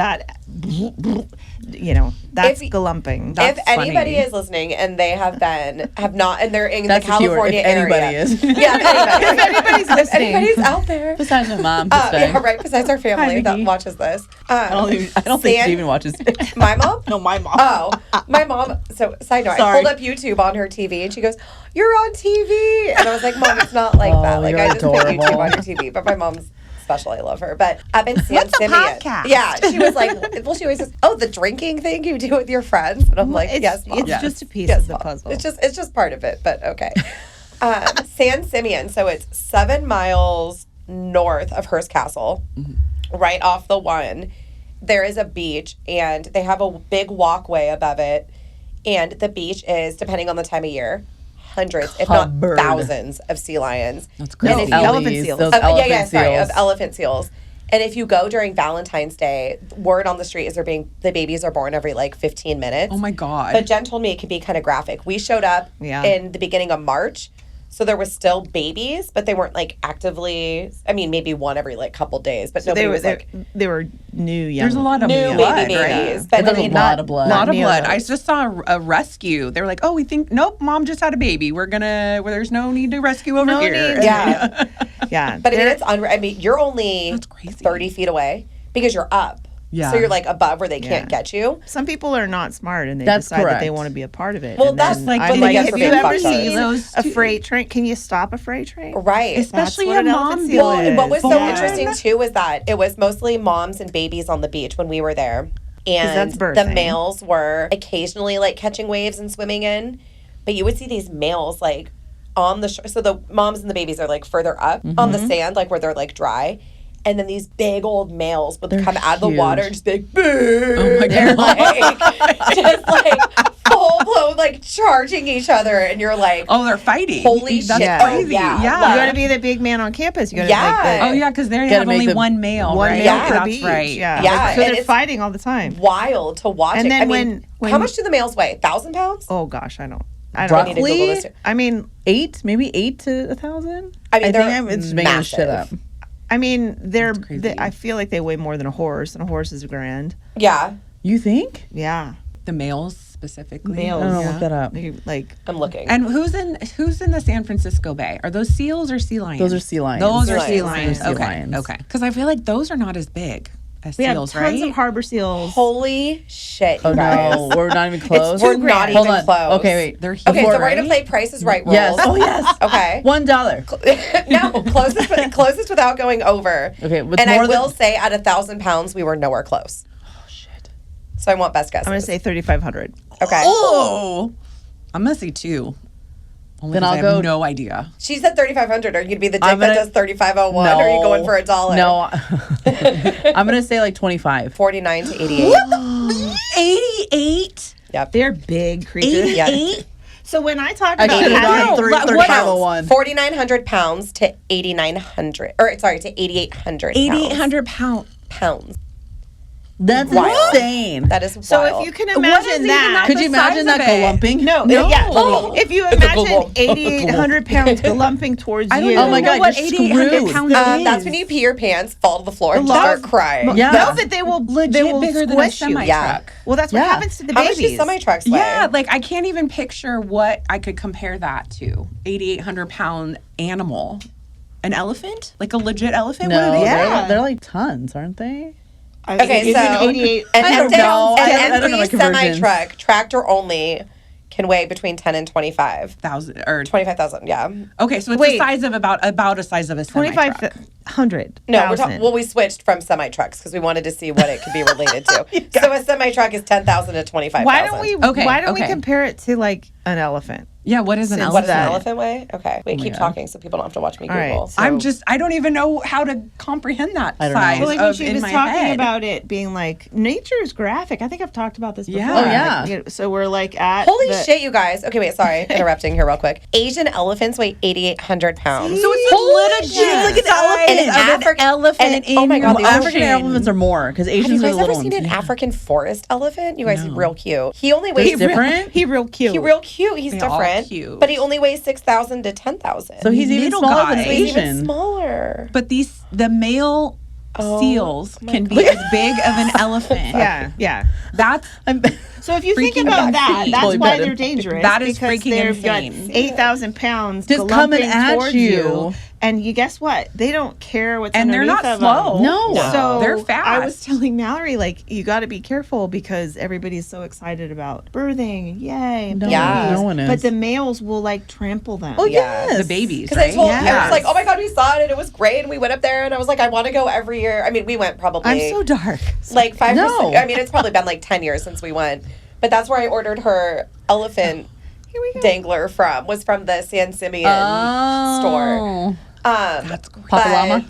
that's If- galumping. That's If anybody funny. is listening and they have not, and they're in That's the the keyword. California If anybody area, is. yeah, if anybody, If anybody's if listening. anybody's out there, Besides my mom. yeah, right. Besides our family Hi, that Vicky. watches this, I don't think San- she even watches. my mom. No, my mom. Oh, my mom. So, side note, I Sorry. pulled up YouTube on her TV and she goes, "You're on TV," and I was like, "Mom, it's not like Oh, that. Like you're I just put adorable. YouTube on your TV." But my mom's special. I love her. But up in San What's a Simeon, podcast? yeah, she was like, well, she always says, "Oh, the drinking thing you do with your friends," and I'm like, it's, "Yes, Mom." it's Yes. just a piece Yes, of the Mom. puzzle. It's just part of it, but okay. San Simeon, so it's 7 miles north of Hearst Castle, right off the one. There is a beach, and they have a big walkway above it. And the beach is, depending on the time of year, hundreds, if not Covered. thousands, of sea lions. That's No, crazy. elephant seals. Those Of elephant seals. elephant seals. And if you go during Valentine's Day, word on the street is the babies are born every like 15 minutes. Oh my God. But Jen told me it can be kind of graphic. We showed up Yeah. in the beginning of March, so there was still babies, but they weren't like actively. I mean, maybe one every like couple days, but nobody was like they were new young. There's a lot of new blood, baby right? babies. But I There's a mean, lot of blood. A lot of Not blood. near I those. just saw a rescue. They were like, "Oh, we think nope, mom just had a baby. There's no need to rescue over No here." need. yeah. Yeah, But I mean, they're- I mean, you're only That's crazy. 30 feet away because you're up. Yeah. So you're like above where they can't Yeah. get you. some people are not smart and they That's decide that they correct. want to be a part of it. Well, and that's then like I'm when they get have for you being ever fucked up. seen Those a two- freight train? Can you stop a freight train? Right. Especially what a an elephant mom. seal Well, is. what was so Yeah. interesting too was that it was mostly moms and babies on the beach when we were there. And that's the birthing. males were occasionally like catching waves and swimming in. But you would see these males like on the shore. So the moms and the babies are like further up on the sand, like where they're like dry. And then these big old males would come out of the huge. water and just be like, boo. Oh my They're God. like, just like full blown, like charging each other. And you're like, Oh, they're fighting. Holy That's shit. crazy. Oh, yeah. You Yeah. got to be the big man on campus. You got to Yeah. Oh yeah, because they Gotta have make only the- one male, one right? male Yeah. per That's beach. right. Yeah, Yeah, so and they're it's- fighting all the time. wild to watch And it. then I mean, when- how much do the males weigh? 1,000 pounds? Oh gosh, I don't. I need to Google Roughly? this too. I mean, 8, maybe 8 to 1,000. I mean, they're think I'm just making this shit up. massive. they're. crazy. I feel like they weigh more than a horse, and a horse is grand. Yeah, You think? Yeah, The males specifically. Males. I don't know. Yeah. Look that up. like I'm looking. And who's in the San Francisco Bay? Are those seals or sea lions? Those are sea lions. Those are Sea sea lions. lions. Those are sea Okay. lions. Okay. Because I feel like those are not as big as we have seals, tons right? of harbor seals. Holy shit, you Oh guys. no, we're not even close. We're not Hold even on. close. Okay, wait. They're Okay, so huge, we're going to right? play Price is Right rules. Yes. Oh yes. Okay. $1. No, closest without going over. Okay, with and I more than- will say at 1,000 pounds, we were nowhere close. Oh shit. So I want best guesses. I'm gonna say 3,500. Okay. Oh, I'm gonna say 2. Only Then 'cause I'll I have go- no idea. She said 3,500. Are you going to be the dick I'm that gonna- does 3,501? Or are you going for $1? No. I'm gonna say like 25. 49 to 88. 88. Yep. They're big creatures. 88. So when I talk I about should have having done 3501. 4,900 pounds to 8,900, or sorry, to 8,800 pounds. 8,800 pounds. That's Wild. insane. That is So wild. if you can What is imagine even that. Could you imagine that glumping? No, No. yeah. If you imagine glump. 8,800 pounds glumping towards I don't you. even Oh my know God, what you're 8,800 screwed. pounds is. that's when you pee your pants, fall to the floor, and lot start of- crying. Yeah. No, but they will legit bigger than a squish you. semi Yeah. truck. Well, that's what Yeah. happens to the How much babies. does semi-trucks weigh? Yeah, like I can't even picture what I could compare that to. 8,800 pound animal. An elephant? Like a legit elephant? No, What are they? Yeah. they're like tons, aren't they? Okay, Is so it 88? an I don't know. I don't know my empty conversions. semi-truck, tractor only, can weigh between 10 and 1,000 or 25,000. Yeah. okay, so it's Wait. the size of about a size of a semi truck. 2,500. No, we're talking. Well, we switched from semi-trucks because we wanted to see what it could be related to. So a semi-truck is 10,000 to 25,000. Why don't we? Okay, Why don't we okay. compare it to like an elephant? Yeah, what is an Since What does elephant? an elephant weigh? Okay, wait, keep God. talking so people don't have to watch me All right, Google. so- I don't even know how to comprehend that I don't know. size Well, like when of she in was my talking head. about it being like nature is graphic. I think I've talked about this before. Yeah. Oh, yeah. You know, so we're like at Holy the- shit, you guys. Okay, wait, sorry. Interrupting here real quick. Asian elephants weigh 8,800 pounds. So it's legit shit, it's like an elephant. And of an elephant and- in oh my God, your the African ocean. elephants are more because Have you Asians are guys the ever little seen ones. an African forest elephant? You guys are real cute. He only weighs He's different. He real cute. He's real cute. He's They are different. cute. But he only weighs 6,000 to 10,000. So he's even Little smaller guy. than So he's even Asian. smaller. But the male seals my can be as big of an elephant. Yeah, yeah. That's So if you think Freaking about that, vaccine. that's Totally why bet him. they're dangerous. That is because freaking they've got insane. 8,000 pounds Just coming glumping at towards you. And you guess what? They don't care what's and they're underneath not of slow. them. No. So they're fast. I was telling Mallory, like, you got to be careful because everybody's so excited about birthing. Yay. No, Yeah. no one is. But the males will like trample them. oh Yeah. yes, the babies, Because right? I told Yes. I was like, oh my God, we saw it and it was great. And we went up there and I was like, I want to go every year. I mean, we went probably I'm so dark. like 5 or No. 6. I mean, it's probably been like 10 years since we went. But that's where I ordered her elephant Here we go. dangler from, was from the San Simeon store. That's great. Papa Llama?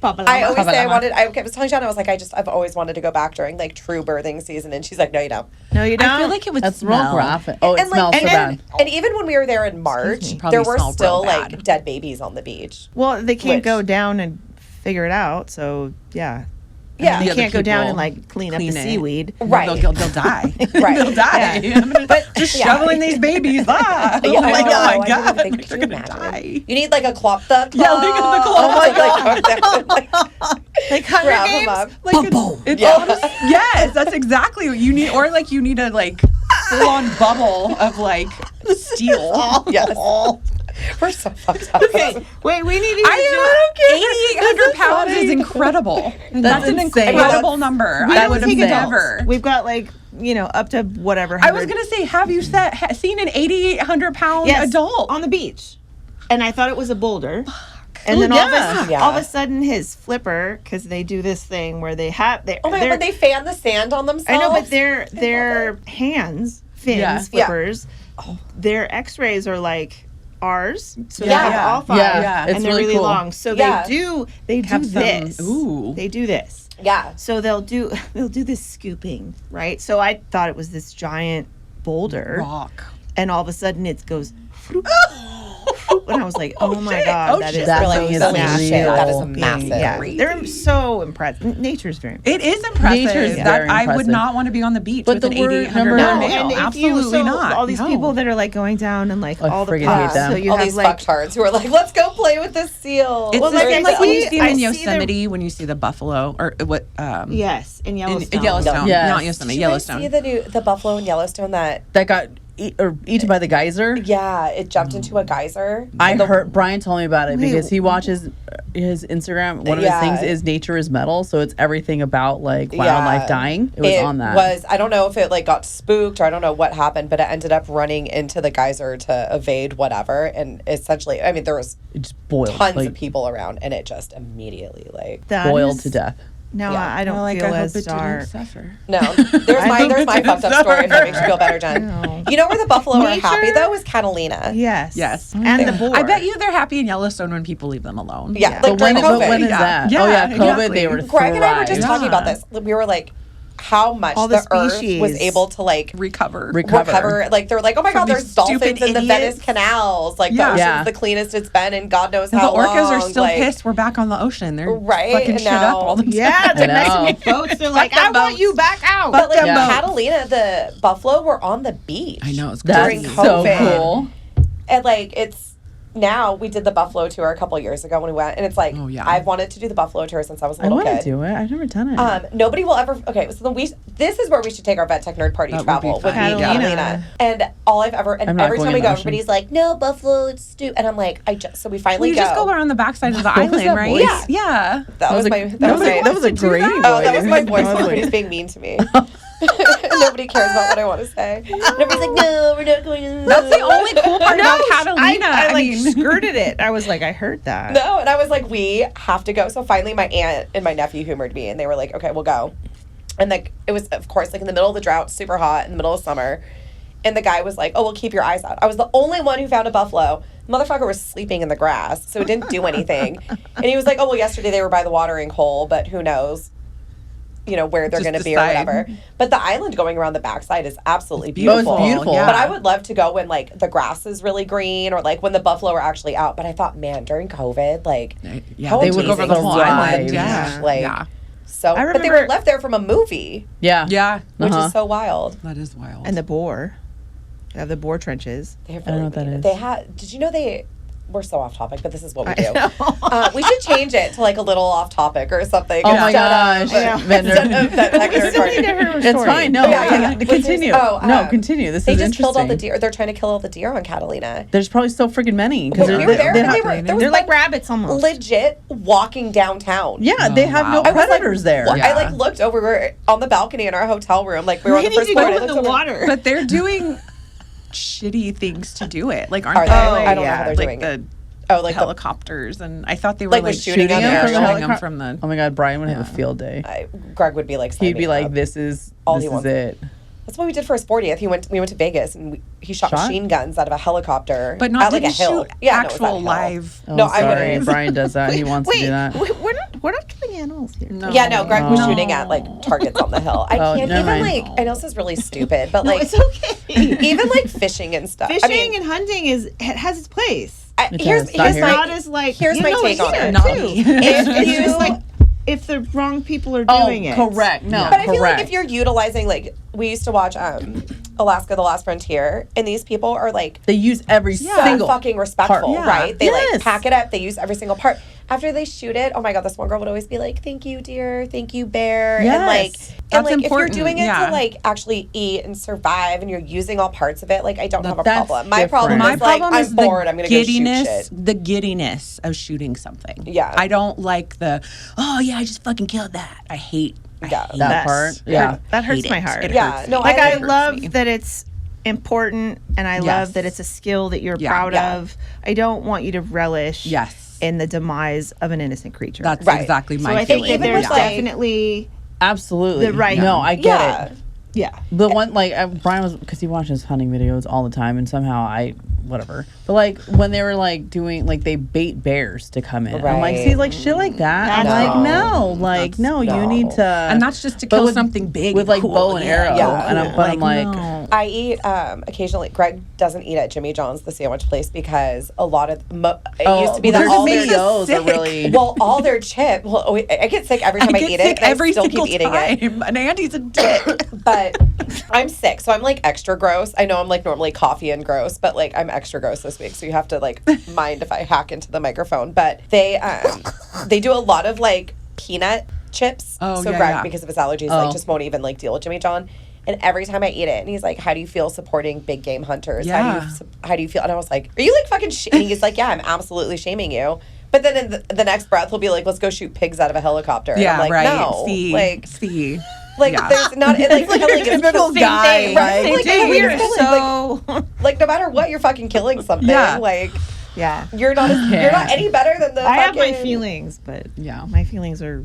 Papa I Llama. always Papa say Llama. I was telling John, I was like, I've always wanted to go back during like true birthing season. And she's like, no, you don't. No, you don't. I feel like it would That's real smell. graphic. Oh, it And smells so bad. and even when we were there in March, me. Probably there were smelled still real like bad. dead babies on the beach. Well, they can't Which- go down and figure it out. So, yeah. Yeah. They The other can't go down people and like clean up the clean it. seaweed. Right. They'll die. Right. They'll die. But Just yeah. shoveling these babies. Ah. Yeah, oh my I know. God. I didn't even think, They're could you going to imagine? die. You need like a clop the Yeah, like the clop. Oh my God. Like Hunger Grab 'em Games. up. Like it's yes, that's exactly what you need. Or like you need a like full on bubble of like steel. Yes. We're so fucked up. Okay, wait, we need to. I am 8,800 pounds is incredible. That's an insane. incredible number. I That would would have take never. We've got like, up to whatever. I was 100 gonna say, have you seen an 8,800 pound Yes, adult? on the beach, and I thought it was a boulder. And then yeah. all of a sudden, his flipper, because they do this thing where they have Oh my God, when they fan the sand on themselves. I know, but their fins, fins, Yeah. flippers, their X-rays are like ours. So they Yeah. have all five, Yeah, and it's they're really really cool. long. So Yeah. they do Have some- this. ooh. They do this. Yeah. So they'll do this scooping, right? So I thought it was this giant boulder, Rock. and all of a sudden it goes. Floop, floop, and I was like, "Oh my shit. God, Oh, that shit. is That Really thing is silly massive. shit. That is a real. massive. Yeah, Crazy. they're so impressed. Nature's very impressive. It is impressive. Nature's that very I would impressive. not want to be on the beach But with the an word 8,800 number- pound No, male. and if Absolutely you, not. All these No. people that are like going down and like I all the freaking hate pods. them. So you All have these like fucktards who are like, let's go play with this seal. It's Well, the like, same I like when you see- see them in I see Yosemite when you see the buffalo or what yes, in Yellowstone. Yellowstone, Yes. not Yosemite, Did you guys Yellowstone. see the buffalo in Yellowstone that That got eaten by the geyser. it jumped into a geyser. I And the- heard Brian told me about it Wait. because he watches his Instagram. One of Yeah. his things is nature is metal, so it's everything about like wildlife dying. It was on that. I don't know if it like got spooked or I don't know what happened, but it ended up running into the geyser to evade whatever. And essentially, I mean, there was It just boiled, tons like, of people around, and it just immediately like That boiled is- to death. Now Yeah. I don't Well, like, feel I hope as it didn't dark. suffer. no. There's my fucked up story if that makes you feel better, Jen. No. You know where the buffalo are Nature? happy though is Catalina. Yes. Yes. And the boar. I bet you they're happy in Yellowstone when people leave them alone. Yeah, Yeah. like during But COVID. when is Yeah. that? Yeah, Oh yeah, COVID. exactly. They were Greg and I were just thrived. talking about this. We were like, how much All the the earth species. was able to like recover. Like they're like, oh my From God, there's these dolphins stupid in the Venice idiots. canals. Like the Yeah. ocean's Yeah. the cleanest it's been in God knows The how long. orcas are still like, pissed. We're back on the ocean. They're Right, fucking and shit up now- all the time. Yeah, they're I nice know. big boats. They're like, them I want boats. you back out. But like them boats. Catalina, the buffalo were on the beach. I know, it's That's during so COVID. cool. And like it's now we did the buffalo tour a couple of years ago when we went, and it's like Oh, yeah. I've wanted to do the buffalo tour since I was a I little want to kid. do it. I've never done it. Nobody will ever. Okay, so this is where we should take our vet tech nerd party That would travel be with me, fun. and Catalina. Catalina. And all I've ever I'm and not every going time we in go, the ocean. everybody's like, no buffalo, it's stupid. And I'm like, so we finally You go. just go around the backside of the What was island, that right? voice? Yeah. That was my. That was my. that was a great voice. Oh, that was my voice. That was Nobody's like- being mean to me. Nobody cares about what I want to say. Nobody's like, no, we're not going. In That's the only cool part about I Catalina. like mean, skirted it. I was like, I heard that. No, and I was like, we have to go. So finally, my aunt and my nephew humored me, and they were like, okay, we'll go. And like, it was, of course, like in the middle of the drought, super hot, in the middle of summer. And the guy was like, oh, well, keep your eyes out. I was the only one who found a buffalo. The motherfucker was sleeping in the grass, so it didn't do anything. And he was like, oh, well, yesterday they were by the watering hole, but who knows, where they're Just going to be or decide. whatever. But the island going around the backside is absolutely Oh, beautiful. it's beautiful. Yeah. But I would love to go when, like, the grass is really green or, like, when the buffalo are actually out. But I thought, man, during COVID, like, yeah, how they amazing would go over the is whole to go on island. the Yeah. beach? Like, Yeah. so, I but they were remember- left there from a movie, Yeah. Yeah. which Uh-huh. is so wild. That is wild. And the boar. They have the boar trenches. They have I don't know really what that big- is. They had. Did you know they? We're so off topic, but this is what we I do. know. We should change it to like a little off topic or something. Oh my instead of- gosh. Vendor. instead of that tech We nerd still party. need to hear her It's story. fine. No, Yeah. continue. Oh, no, continue. This They is just interesting. killed all the deer. They're trying to kill all the deer on Catalina. There's probably so freaking many Well, because we were there, and they were. There was They're like rabbits almost. legit walking downtown. yeah, they have wow. no I was like, predators there. what? Yeah. I like looked over. We were on the balcony in our hotel room. Like we were on They the need first to floor. go and I in looked the over. water. But they're doing shitty things to do it. Like, aren't Are they? they? Oh, I don't know yeah. how they're Like doing it. the Oh, like the helicopters, and I thought they were Like, like was shooting them them from the shooting them helicop- from the. Oh my God, Brian would have a field day. Greg would be like. sign He'd me be like, up. "This is All this he is wants. it." That's what we did for his 40th. We went to Vegas and he shot machine guns out of a helicopter. But not at like a didn't hill. shoot Yeah, no, it was at a actual hill. live. Oh, No, I sorry. wouldn't. Brian does that. He wants to Wait, do that. we're not killing animals here. No. Yeah, no, Greg was No. shooting at like targets on the hill. I Oh, can't never even mind. like. I know this is really stupid, but No, like it's okay. even like fishing and stuff. Fishing I mean, and hunting has its place. It here's does. Not here's here. my Not as like here's you my know take on here, it. Not too. me. If It's just you- like if the wrong people are Oh, doing it. correct. No, But I feel like correct. if you're utilizing like we used to watch Alaska: The Last Frontier, and these people are like They use every so single fucking respectful, part. right? They Yes. like pack it up. They use every single part. After they shoot it, oh my God, this one girl would always be like, "Thank you, dear. Thank you, bear." And Yes. like, That's if you're important, doing it yeah. to like actually eat and survive, and you're using all parts of it, like I don't have a That's problem. My problem different. is My like problem is I'm bored. I'm gonna go shoot giddiness, shit. the giddiness of shooting something. Yeah. I don't like the. Oh yeah, I just fucking killed that. I hate Yeah. That That's- part. Yeah. that hurts hate my it. heart. It Yeah, hurts no, me. Like I It love hurts me. that it's important, and I Yes. love that it's a skill that you're Yeah. proud Yeah. of. I don't want you to relish Yes. in the demise of an innocent creature. That's Right. exactly so my I think feeling. that Even there's with, like- definitely Absolutely. The right- No, I get Yeah. it. yeah. The one like Brian was because he watches hunting videos all the time, and somehow I whatever. But like when they were like doing like they bait bears to come in, I'm like, Right. see, like shit like that. I'm No. like, no, like no, you need to. and that's just to but kill with- something big with and like cool. bow and arrow. Yeah. And I'm, but I'm like, no. I eat occasionally. Greg doesn't eat at Jimmy John's, the sandwich place, because a lot of it used to be that their all makes their us videos are sick. really. well, all their chip. Well, I get sick every time I, get eat sick it. And every I still single keep eating it. time. And Andy's a dick. But I'm sick, so I'm like extra gross. I know I'm like normally coffee and gross, but like I'm extra gross this week, so you have to like mind if I hack into the microphone. But they do a lot of like peanut chips. Oh, so yeah, Greg, yeah. because of his allergies, Oh. like just won't even like deal with Jimmy John. And every time I eat it, and he's like, "How do you feel supporting big game hunters? Yeah. How do you feel?" And I was like, "Are you like fucking?" And he's like, "Yeah, I'm absolutely shaming you." But then in the next breath, he'll be like, "Let's go shoot pigs out of a helicopter." And Yeah, I'm like, right. No, See, like Yeah. there's not like kinda like it's typical the same guy, thing, right? Like, Same like, thing. we're So like no matter what, you're fucking killing something. Yeah. Like yeah. you're not you're not any better than the. I have my fucking- feelings, but Yeah. my feelings are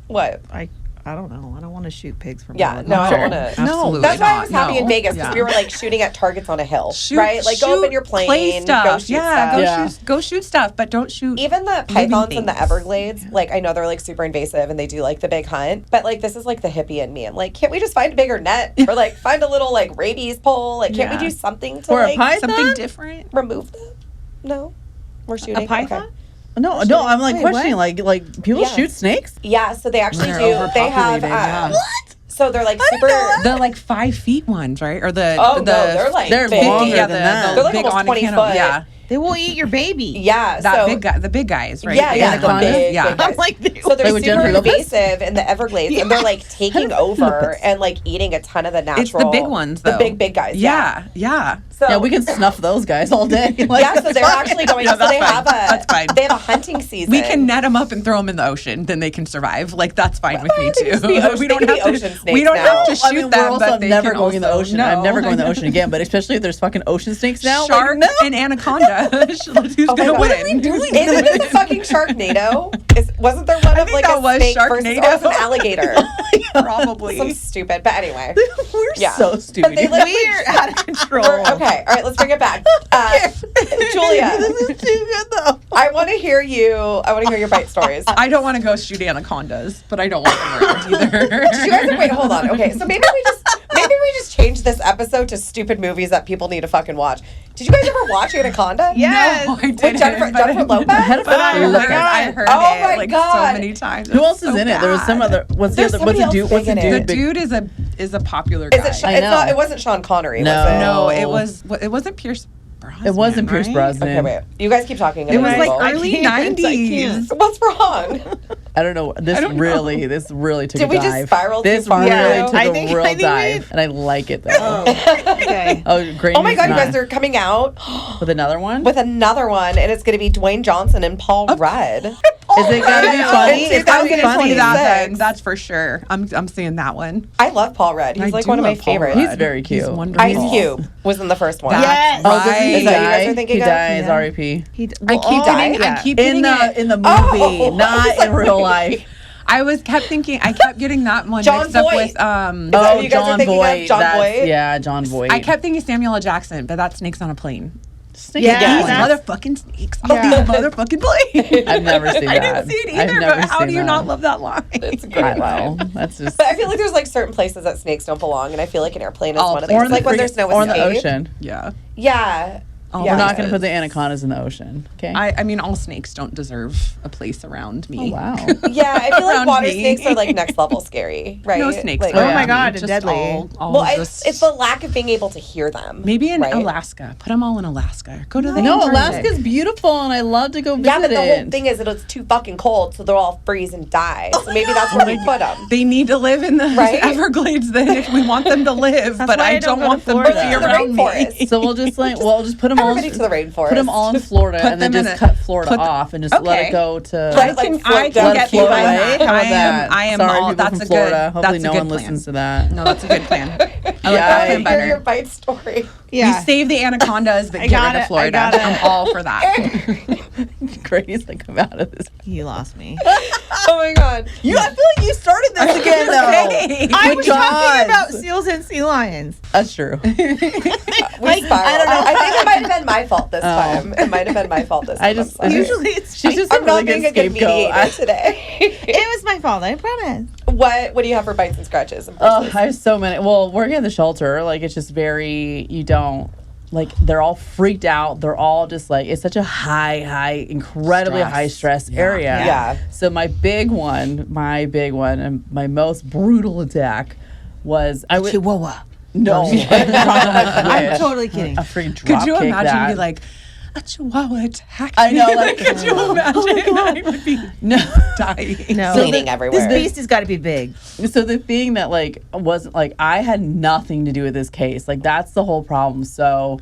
What? I I don't know. I don't want to shoot pigs from Yeah, no, I don't want to. Absolutely That's why I not. was happy in No. Vegas because Yeah. we were like shooting at targets on a hill, Shoot- right? Like go up in shoot your plane, play stuff. go shoot yeah, stuff. Go shoot stuff, but don't shoot. Even the living pythons in the things. Everglades, like I know they're like super invasive and they do like the big hunt, but like this is like the hippie in me. I'm like, can't we just find a bigger net or like find a little like rabies pole? Like, can't we Yeah. do something to For a like python? Something different. remove them? No, we're shooting A python? Okay. No, I'm like Wait, questioning, what? like people Yeah. shoot snakes? Yeah, so they actually They're do. They have. overpopulated, yeah. So they're like super. The like 5 feet ones, right? Or the Oh, no, the they're like They're big. longer yeah, than that. They're like big almost on 20 canopy. foot. Yeah, They will eat your baby. Yeah, that so big guy, the big guys, right? Yeah, The yeah, the anacondas? big, Yeah. big guys. I'm like, they So they're Like with super Jennifer Lopez? invasive in the Everglades, and they're like taking over and like eating a ton of the natural. It's the big ones, though. The big guys. Yeah, yeah. So Yeah, we can snuff those guys all day. Like, Yeah, so they're actually going. Yeah, so that's they fine. have That's fine. They have a hunting season. We can net them up and throw them in the ocean. Then they can survive. Like that's fine with me they can too. be ocean- We they don't can have be to. ocean snakes We don't now. have to shoot I mean, them. we're also but they never can going in the also- ocean. No. I'm never going in the ocean again. But especially if there's fucking ocean snakes now. Shark like, no. and anaconda. Who's Oh my gonna God. win? What are we doing? Isn't this a fucking Sharknado? Wasn't there one of think like that a was snake versus or Sharknado. was an alligator? Probably. Some stupid. But anyway, We're Yeah. so stupid. But they live We're out of control. okay. All right, let's bring it back. Julia, This is too good though. I want to hear you. I want to hear your bite stories. I don't want to go shoot anacondas, but I don't want them around either. Did you guys wait? Hold on. Okay, so maybe we just change this episode to stupid movies that people need to fucking watch. Did you guys ever watch Anaconda? Yes. No, I With didn't. Jennifer Lopez? But I Look heard, at I heard Oh my it like God. so many times. Who else So is in it? There was some bad. other. What's There's the other? What's somebody the dude? else What's the big in dude? it. The dude is a popular guy. Is it? I It's know. not. It wasn't Sean Connery. No. Was it? No, it wasn't Pierce Brosnan. It wasn't Pierce right? Brosnan. Okay, wait. You guys keep talking. It was like I early can't. 90s. What's wrong? I don't know. This really took Did a we dive. just spiral too This far really now? took I a think- real I think dive, we- and I like it though. Okay. Oh, great! Oh my news God, you not. guys are coming out with another one. with another one, and it's going to be Dwayne Johnson and Paul Rudd. Is it gonna be funny? It's It's gonna be 2026. funny. that then. 26. That's for sure. I'm seeing that one. I love Paul Rudd. He's I like do one of my love Paul favorites. Rudd. He's very cute. He's wonderful. Ice Cube was in the first one. Yes. Oh, does Right. he Is that what you guys die? are thinking He of? dies. Yeah. R.I.P. I keep died? getting. Yeah. I keep In getting the it. movie, Oh, I not was like, in real life. I kept getting that one John mixed up Voight. with that Oh, who you guys are John thinking of? Voight. John That's- Voight? Yeah, John Voight. I kept thinking Samuel L. Jackson, but that's Snakes on a Plane. Snakes Yeah, on a Plane. that's- Motherfucking snakes Yeah. on the motherfucking plane. I've never seen I that. didn't see it I've either, never but how seen do you that. not love that line? It's a great I line. know. That's just. But I feel like there's like certain places that snakes don't belong, and I feel like an airplane is Oh, one of or those. in Like the when there's no or in the escape. ocean. Yeah. Yeah. Oh, yeah. We're not going to put the anacondas in the ocean. Okay. I mean, all snakes don't deserve a place around me. Oh, wow. Yeah, I feel like Around water me. snakes are like next level scary, right? No snakes. Like, Oh yeah. my God, Just deadly. all well, just- it's the lack of being able to hear them. maybe in right? Alaska. Put them all in Alaska. Go to the No, Antarctic. Alaska's beautiful, and I love to go visit Yeah, but the it. whole thing is that it's too fucking cold, so they'll all freeze and die. So maybe that's where we put them. They need to live in the Right? Everglades then if we want them to live, but why I I don't don't go to want them to Florida. be Or the around me. rainforest. So we'll just put them all. Everybody to the rainforest. Put them all in Florida, Put and then them in just a- cut Florida put the- off, and just let Okay. it go to. Let it, like, float I down. can let get it float behind away. that. How about that? I am Sorry, all. people That's from a Florida. good. Hopefully, That's no a good one plan. listens to that. No, that's a good plan. I like Yeah, that I plan want to hear your better. bite story. Yeah. We save the anacondas, but I get got rid of it, I Florida. got it. I'm all for that. Grady's like, come out of this. You lost me. Oh my god. I feel like you started this again, Okay. I Good was God. talking about seals and sea lions. That's true. We Like, spiraled. I don't know. I think it might have been my fault this time. It might have been my fault this time. I just- I'm sorry. Usually it's She's just a I'm really not being good a good scapegoat. mediator today. it was my fault. I promise. What do you have for bites and scratches? And Oh, bruises? I have so many. Well, working at the shelter, like it's just very. You don't like. They're all freaked out. They're all just like it's such a high, incredibly Stress. high stress area. Yeah. So my big one, and my most brutal attack was I would Chihuahua. no. I'm totally kidding. A freaking drop Could you kick imagine that. be like, a chihuahua attacked I know, me? like, could you imagine? I would be no. dying. No. Bleeding everywhere. This beast has got to be big. So the thing that like wasn't like I had nothing to do with this case. Like that's the whole problem. So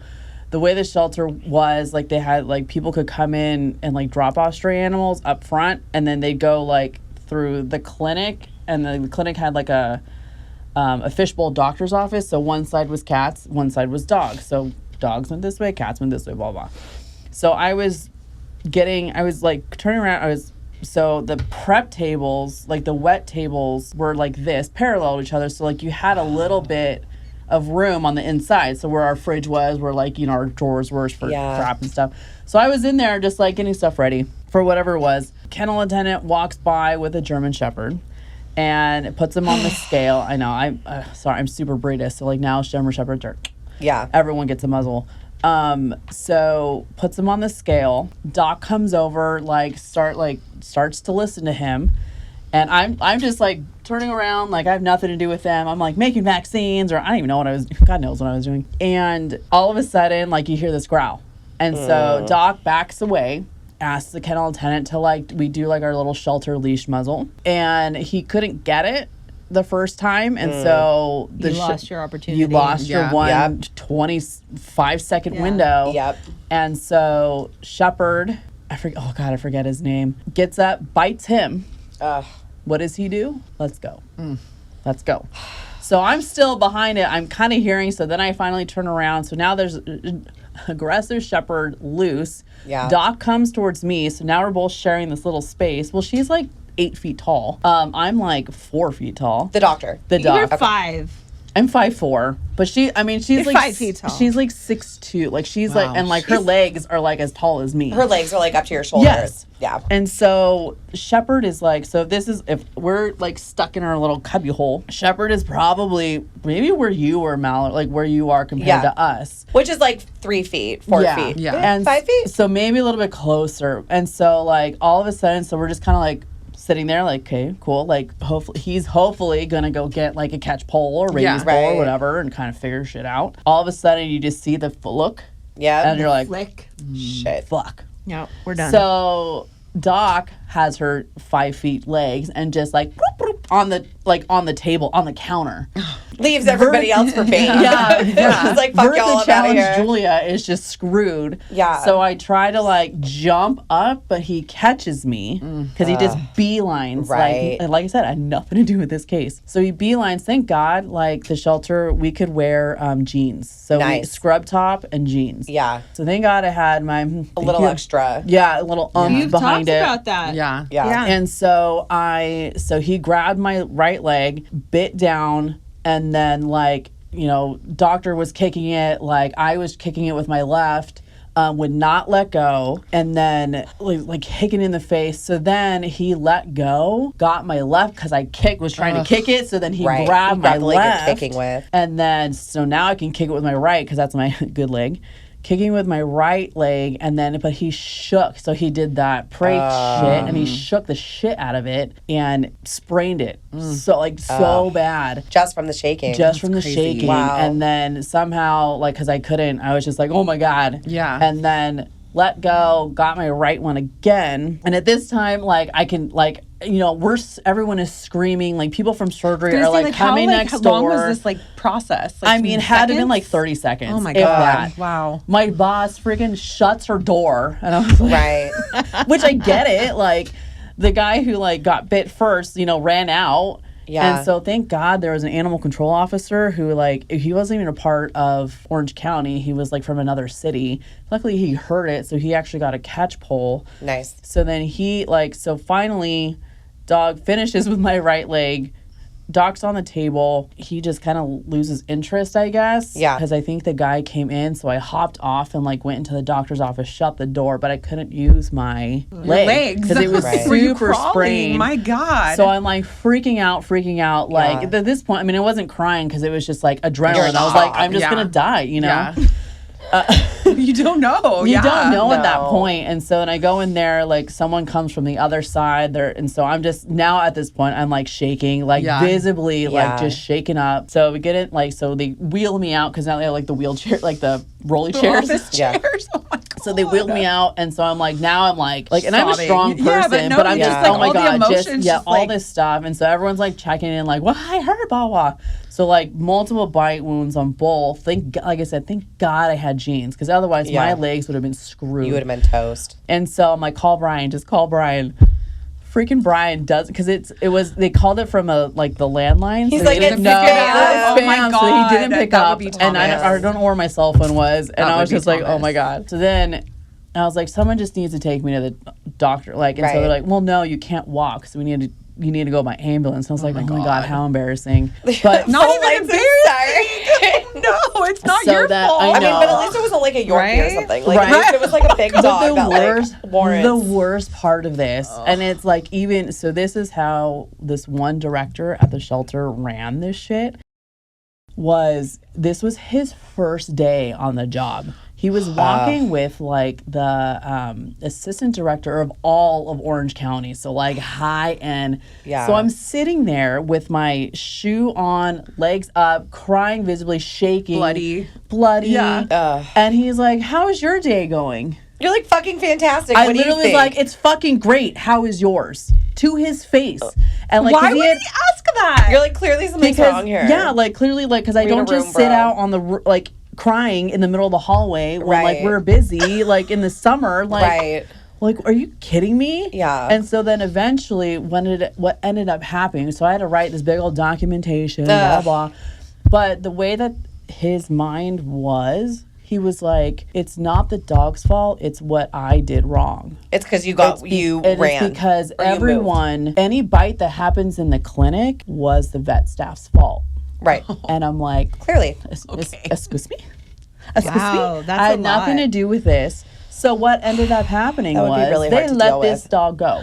the way the shelter was, like they had like people could come in and like drop off stray animals up front, and then they'd go like through the clinic, and the clinic had like a fishbowl doctor's office. So one side was cats, one side was dogs. So dogs went this way, cats went this way, blah blah. So I was like turning around. I was so the prep tables, like the wet tables, were like this, parallel to each other. So like you had a little bit of room on the inside. So where our fridge was, where like, you know, our drawers were for crap and stuff. So I was in there just like getting stuff ready for whatever it was. Kennel attendant walks by with a German Shepherd and puts him on the scale. I know, I'm sorry, I'm super British. So like now German Shepherds are, everyone gets a muzzle. So puts him on the scale. Doc comes over, starts to listen to him. And I'm just like turning around, like I have nothing to do with them. I'm like making vaccines, or I don't even know what I was, God knows what I was doing. And all of a sudden, like you hear this growl. And so Doc backs away, asks the kennel attendant to we do like our little shelter leash muzzle. And he couldn't get it the first time. And so you lost your opportunity. You lost your 25-second window. Yep. And so Shepherd, I forget his name, gets up, bites him. What does he do? Let's go. Let's go. So I'm still behind it. I'm kind of hearing. So then I finally turn around. So now there's aggressive Shepherd loose. Yeah. Doc comes towards me. So now we're both sharing this little space. Well, she's like 8 feet tall. I'm like 4 feet tall. The doctor. The doc. You're 5. I'm 5'4", but she's You're like 5 feet tall. She's like 6'2". Like she's like, and like her legs are like as tall as me. Her legs are like up to your shoulders. Yes. Yeah. And so Shepherd is like, so if we're like stuck in our little cubby hole, Shepherd is probably maybe where you or Mallory, like where you are compared to us. Which is like 3 feet, 4 feet. Yeah. And 5 feet. So maybe a little bit closer. And so like all of a sudden, so we're just kind of like sitting there like, okay, cool. Like he's hopefully going to go get like a catch pole or rabies pole or whatever and kind of figure shit out. All of a sudden you just see the look. Yeah. And you're like, flick. Shit. Fuck. Yeah, we're done. So Doc has her 5 feet legs and just like on the table, on the counter. Leaves everybody else for bait. Yeah. She's like, fuck y'all, I'm out of here. Julia is just screwed. Yeah. So I try to like jump up, but he catches me because he just beelines. Right. Like I said, I had nothing to do with this case. So he beelines. Thank God, like the shelter, we could wear jeans. So scrub top and jeans. Yeah. So thank God I had my a little extra. Yeah, a little You've behind talked it. about that. Yeah. And so he grabbed my right leg, bit down, and then like, you know, doctor was kicking it, like I was kicking it with my left, would not let go, and then like kicking in the face. So then he let go, got my left because I was trying to kick it. So then he grabbed my the leg left, you're kicking with. and then so now I can kick it with my right because that's my good leg. Kicking with my right leg, but he shook. So he did that shit, and he shook the shit out of it and sprained it. So bad. Just from the shaking. Just from the shaking. Wow. And then somehow, like, because I couldn't, I was just like, oh my God. Yeah. And then let go, got my right one again. And at this time, like, I can, like, you know, everyone is screaming. Like, people from surgery are like coming next door. How long was this like process? Like, I mean, had to been like 30 seconds. Oh my if God. that. Wow. My boss freaking shuts her door. And I was like, which I get it. Like, the guy who like got bit first, you know, ran out. Yeah. And so thank God there was an animal control officer who like, he wasn't even a part of Orange County. He was like from another city. Luckily he heard it. So he actually got a catch pole. Nice. So then he so finally dog finishes with my right leg. Doc's on the table. He just kind of loses interest, I guess. Yeah. Because I think the guy came in. So I hopped off and like went into the doctor's office, shut the door, but I couldn't use my legs. Because it was super sprained. My God. So I'm like freaking out. Like at this point, I mean, I wasn't crying because it was just like adrenaline. I was like, I'm just going to die, you know? Yeah. You don't know. You don't know at that point. And so then I go in there, like someone comes from the other side there. And so I'm just now at this point, I'm like shaking, like visibly, like just shaking up. So we get it, like, so they wheel me out because now they have like the wheelchair, like the rolly chairs. Chairs. Oh my God. So they wheeled me out. And so I'm like, now I'm like and I'm a strong person, but, but I'm just, oh my God, all like, this stuff. And so everyone's like checking in, like, well, I heard, blah, blah. So like multiple bite wounds on both. Like I said, thank God I had jeans because otherwise my legs would have been screwed. You would have been toast. And so I'm like, call Brian. Freaking Brian does because they called it from the landline. He's so like, it's spam. Oh my God. So he didn't pick up, and I don't know where my cell phone was, and I was just like, oh my God. So then I was like, someone just needs to take me to the doctor. Like, and so they're like, well, no, you can't walk. So you need to go by ambulance. And I was like, oh my God, how embarrassing. But not even embarrassing. No, it's not your fault. I mean, but at least it wasn't like a Yorkie or something. Like, at least it was like a big dog that like warrants. The worst part of this, and it's like even, so this is how this one director at the shelter ran this shit, this was his first day on the job. He was walking with like the assistant director of all of Orange County, so like high end. Yeah. So I'm sitting there with my shoe on, legs up, crying visibly, shaking, bloody. Yeah. And he's like, "How's your day going?" You're like, "Fucking fantastic." I literally was like, "It's fucking great. How is yours?" To his face. And like, why would he ask that? You're like, clearly something's wrong here. Yeah, like clearly, like, because I don't just sit out on the like crying in the middle of the hallway when like we're busy, like in the summer, like, like, are you kidding me? Yeah. And so then eventually, what ended up happening, so I had to write this big old documentation, blah blah. But the way that his mind was, he was like, it's not the dog's fault, it's what I did wrong. It's because you ran. It's because any bite that happens in the clinic was the vet staff's fault. Right. And I'm like, clearly. Excuse me? Wow, that's I had nothing to do with this. So what ended up happening was really they let this dog go.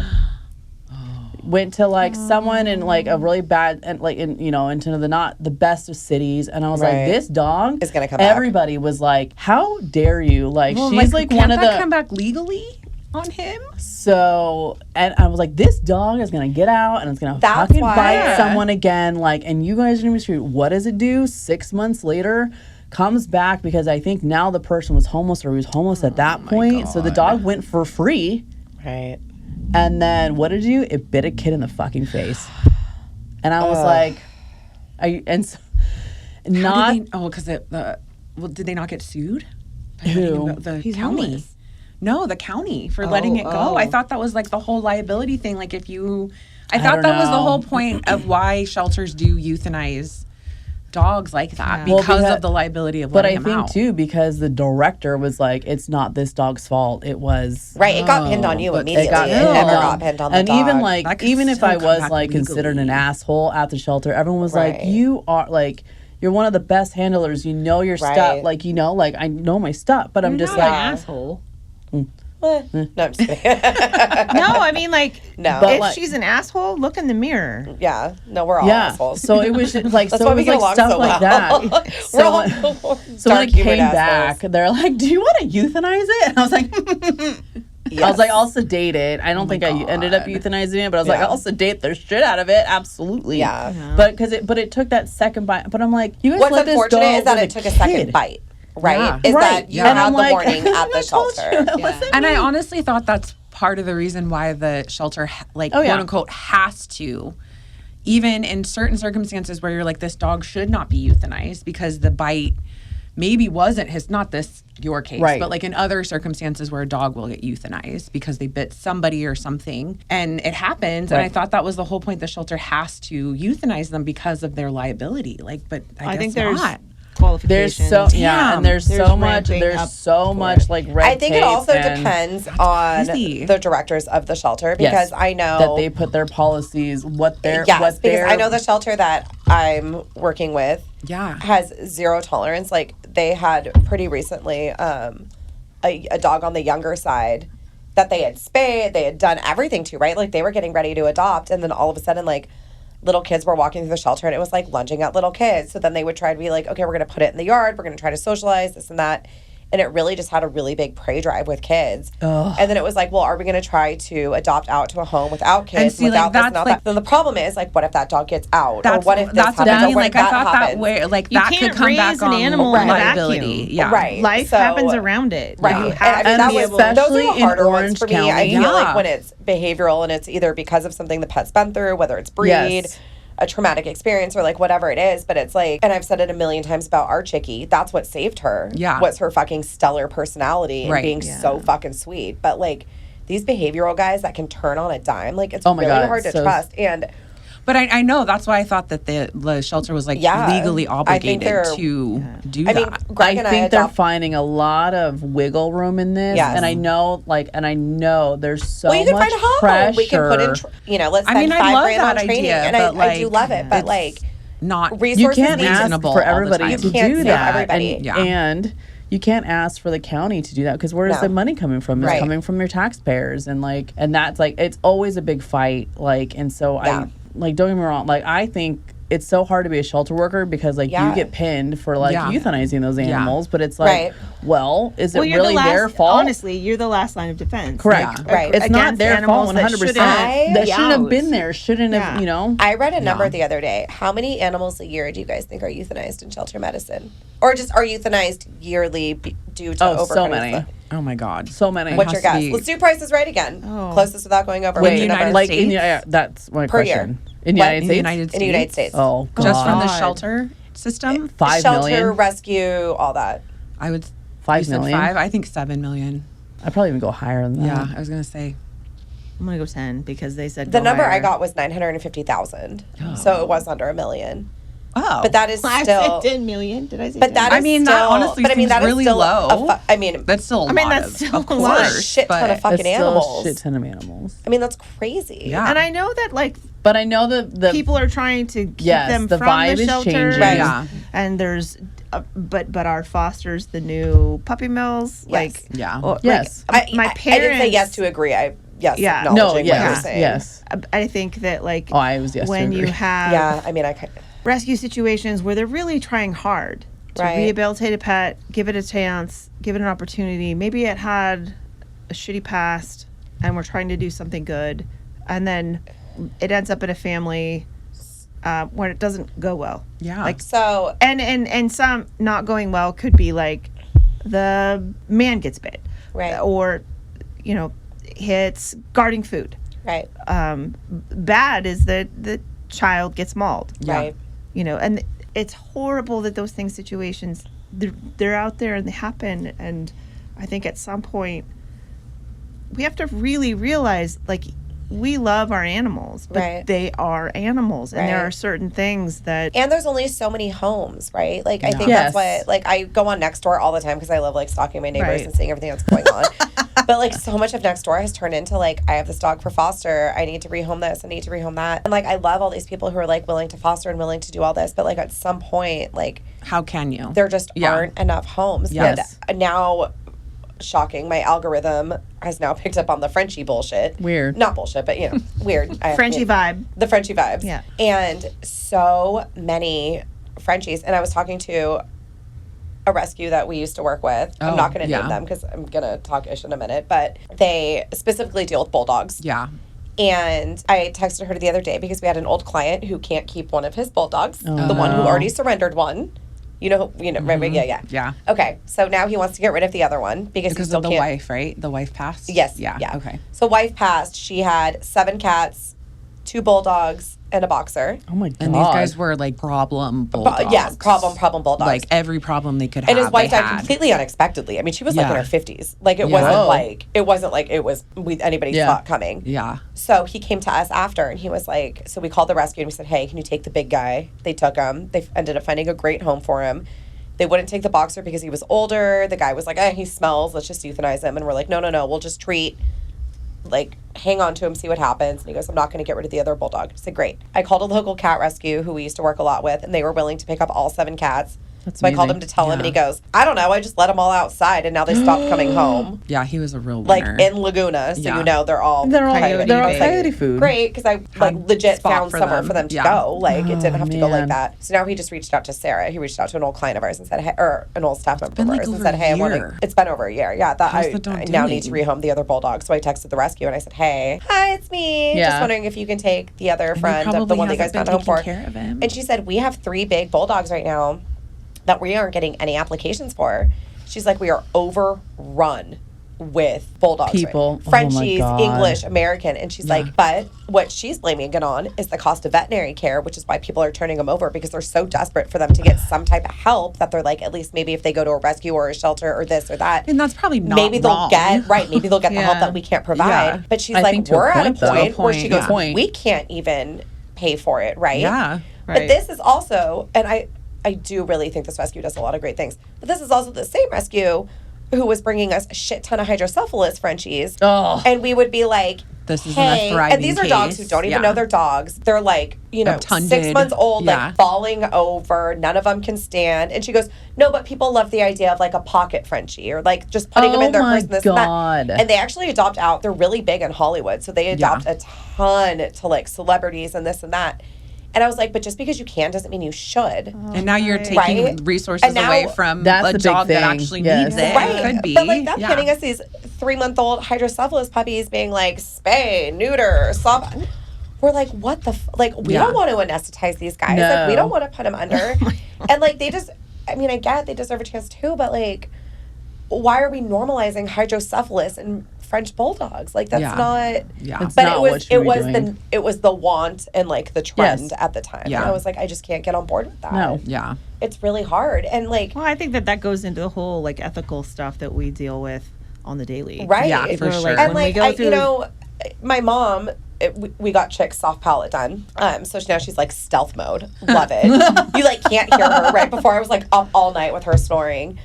Went to like someone in like a really bad and like in into the not the best of cities, and I was like, this dog is gonna come back. Everybody was like, how dare you? Like, she's like one of the come back legally on him. So, and I was like, this dog is gonna get out and it's gonna fucking bite someone again. Like, and you guys are gonna be screwed. What does it do? 6 months later, comes back because I think now the person was homeless or he was homeless at that point. So the dog went for free. Right. And then what did you do? It bit a kid in the fucking face. And I was like, because did they not get sued? Who? The He's county. homeless. No, the county for letting it go. I thought that was like the whole liability thing. Like I thought that was the whole point of why shelters do euthanize dogs like that because of the liability of letting them out. But I think too, because the director was like, it's not this dog's fault. It was it got pinned on you immediately. It never got pinned on the dog. And even if I was like considered an asshole at the shelter, everyone was like, you are like, you're one of the best handlers. You know your stuff. Like, like I know my stuff, but I'm just like asshole. No, I'm just kidding. No, I mean, like, if she's an asshole, look in the mirror. Yeah, no, we're all assholes. So it was just, like, That's why we get along stuff so like well. that. So when it came back, they're like, "Do you want to euthanize it?" And I was like, I was like, "I'll sedate it." I don't think I ended up euthanizing it, but I was like, "I'll sedate the shit out of it." Absolutely. Yeah. But it took that second bite. But I'm like, you guys let this go. What's unfortunate is that it took a second bite. Right? Is that you had the warning at the shelter. And I honestly thought that's part of the reason why the shelter, quote unquote, has to, even in certain circumstances where you're like, this dog should not be euthanized because the bite maybe wasn't not this your case, but like in other circumstances where a dog will get euthanized because they bit somebody or something, and it happens. And I thought that was the whole point. The shelter has to euthanize them because of their liability. Like, but I think there's not. Qualifications. There's so much like red I think it also depends on the directors of the shelter because I know that they put their policies because I know the shelter that I'm working with has zero tolerance. Like they had pretty recently a dog on the younger side that they had spayed, they had done everything to, right? Like they were getting ready to adopt, and then all of a sudden like little kids were walking through the shelter and it was like lunging at little kids. So then they would try to be like, okay, we're going to put it in the yard. We're going to try to socialize this and that. And it really just had a really big prey drive with kids. Ugh. And then it was like, well, are we going to try to adopt out to a home without kids? And see, without like, this and that? Then the problem is like, what if that dog gets out? Or what if this happens? I mean, or what like, if that I thought happens? that way, like you that can't could come raise back an on animal in a liability. vacuum. Yeah. Right. Life happens around it. Right. You have and to be able to. those are the harder ones Orange for me. I feel like when it's behavioral and it's either because of something the pet's been through, whether it's breed, a traumatic experience or like whatever it is, but it's like, and I've said it a million times about our chickie, that's what saved her. Yeah. Was her fucking stellar personality and being so fucking sweet. But like these behavioral guys that can turn on a dime, like it's really hard to trust. And But I know that's why I thought that the shelter was like legally obligated to do that. I mean, Greg and I think they're finding a lot of wiggle room in this, and I know, there's so much pressure. Well, you can find a home. We can put in, let's spend $5,000 on training, idea, and I do love it, but not resources. You can't ask for everybody to do that, and you can't ask for the county to do that because where is the money coming from? It's coming from your taxpayers, and that's it's always a big fight. And so I don't get me wrong. I think it's so hard to be a shelter worker because you get pinned for euthanizing those animals, but it's well, is it really their fault? Honestly, you're the last line of defense. Correct. Right. It's not their fault 100%. That shouldn't have been there. Shouldn't have, I read a number the other day. How many animals a year do you guys think are euthanized in shelter medicine? Or just are euthanized yearly due to over? So many. Oh my God. So many. What's your guess? Let's do Price is Right again. Closest without going over. In the United States? That's my per question. year. In the United States? In the United States. Oh, God. Just from the shelter system? 5 shelter, million? rescue, all that. I would 5 million. 5. I think 7 million. I'd probably even go higher than that. Yeah, I was gonna say. I'm gonna go 10 because they said the number higher. I got was 950,000. So it was under $1 million. Oh, but that is still. I said 10 million. Did I say? But 10? that is still, that honestly seems that is really still low. That's still. That's still of a lot. a shit ton of fucking animals. A shit ton of animals. I mean, that's crazy. Yeah. And I know that but I know that the people are trying to keep them the from vibe the shelter. is changing. Right. Yeah. And there's, but our fosters the new puppy mills. Yes. Yes. My parents. I didn't say yes to agree. Yeah. No. What you're saying. Yes. I think that I was yes when to agree. you have rescue situations where they're really trying hard to rehabilitate a pet, give it a chance, give it an opportunity. Maybe it had a shitty past and we're trying to do something good, and then it ends up in a family where it doesn't go well. Yeah. So and some not going well could be the man gets bit. Right. Or hits guarding food. Right. Bad is that the child gets mauled. Yeah. Right. And it's horrible that those situations, they're out there and they happen. And I think at some point we have to really realize, we love our animals, but they are animals, and there are certain things that. And there's only so many homes, right? I think that's what. I go on Nextdoor all the time because I love stalking my neighbors and seeing everything that's going on. But so much of Nextdoor has turned into I have this dog for foster. I need to rehome this. I need to rehome that. And I love all these people who are willing to foster and willing to do all this. But at some point, how can you? There just aren't enough homes. Yes. But now. Shocking. My algorithm has now picked up on the Frenchie bullshit. Weird. Not bullshit, but weird. Frenchie vibe. The Frenchie vibes. Yeah. And so many Frenchies. And I was talking to a rescue that we used to work with. I'm not going to name them because I'm going to talk ish in a minute. But they specifically deal with bulldogs. Yeah. And I texted her the other day because we had an old client who can't keep one of his bulldogs. The one who already surrendered one. Remember? Yeah. Okay, so now he wants to get rid of the other one because he still of the can't. Wife, right? The wife passed? Yes. Yeah. Okay. So wife passed. She had 7 cats, 2 bulldogs, and a boxer. Oh my God. And these guys were problem bulldogs. Yes, problem bulldogs. Every problem they could have. And his wife died completely unexpectedly. I mean, she was in her 50s. It wasn't like it was anybody saw it coming. Yeah. So he came to us after, and he was so we called the rescue and we said, hey, can you take the big guy? They took him. They ended up finding a great home for him. They wouldn't take the boxer because he was older. The guy was he smells. Let's just euthanize him. And we're like, no. We'll just treat. Hang on to him, see what happens. And he goes, I'm not going to get rid of the other bulldog. I said, great. I called a local cat rescue who we used to work a lot with, and they were willing to pick up all 7 cats. That's so I called him to tell him, and he goes, I don't know. I just let them all outside, and now they stopped coming home. Yeah, he was a real winner. In Laguna, so they're all coyote food. Great, because I legit found somewhere for them to go. It didn't have to go like man. that. So now he just reached out to Sarah. He reached out to an old client of ours and said, hey, or an old staff member of ours and said, hey, I want to. It's been over a year. Yeah, that I now need to rehome the other bulldog. So I texted the rescue and I said, hey, hi, it's me. Just wondering if you can take the other friend of the one that you guys found a home for. And she said, we have 3 big bulldogs right now that we aren't getting any applications for. She's like, we are overrun with bulldogs. People. Right? Frenchies, English, American. And she's like, but what she's blaming it on is the cost of veterinary care, which is why people are turning them over because they're so desperate for them to get some type of help that they're at least maybe if they go to a rescue or a shelter or this or that. And that's probably not maybe wrong. Maybe they'll get the help that we can't provide. But she's we're at a point where she goes, we can't even pay for it, right? Yeah. But Right. this is also, and I do really think this rescue does a lot of great things, but this is also the same rescue who was bringing us a shit ton of hydrocephalus Frenchies. Oh. And we would be like, This isn't hey, a thriving and these are dogs who case. don't even Yeah. know they're dogs. They're like, you know, Obtunded. 6 months old, Yeah. like falling over. None of them can stand. And she goes, no, but people love the idea of like a pocket Frenchie or like just putting them in their purse and this and God. that. And they actually adopt out. They're really big in Hollywood. So they adopt a ton to like celebrities and this and that. And I was like, but just because you can doesn't mean you should. And now you're taking Right? resources And now- away from That's a the big dog that thing. actually Yes. needs it. Right. It could be. But like them Yeah. handing us these 3-month-old hydrocephalus puppies being like spay, neuter, soft. We're like, what the like we Yeah. don't want to anesthetize these guys. Like we No. don't want to put them under. And like they just I mean, I get they deserve a chance too, but like why are we normalizing hydrocephalus and French bulldogs? Like that's Yeah. not Yeah. It's but not it was what you were doing. it was the want and like the trend Yes. at the time. Yeah. And I was like, I just can't get on board with that. No. Yeah. It's really hard. And like Well, I think that goes into the whole like ethical stuff that we deal with on the daily. right. Yeah, for We're sure. like, And when we like go I, through, you know, my mom, we got Chick's soft palate done. So now she's like stealth mode. Love it. You like can't hear her. Right before I was like up all night with her snoring.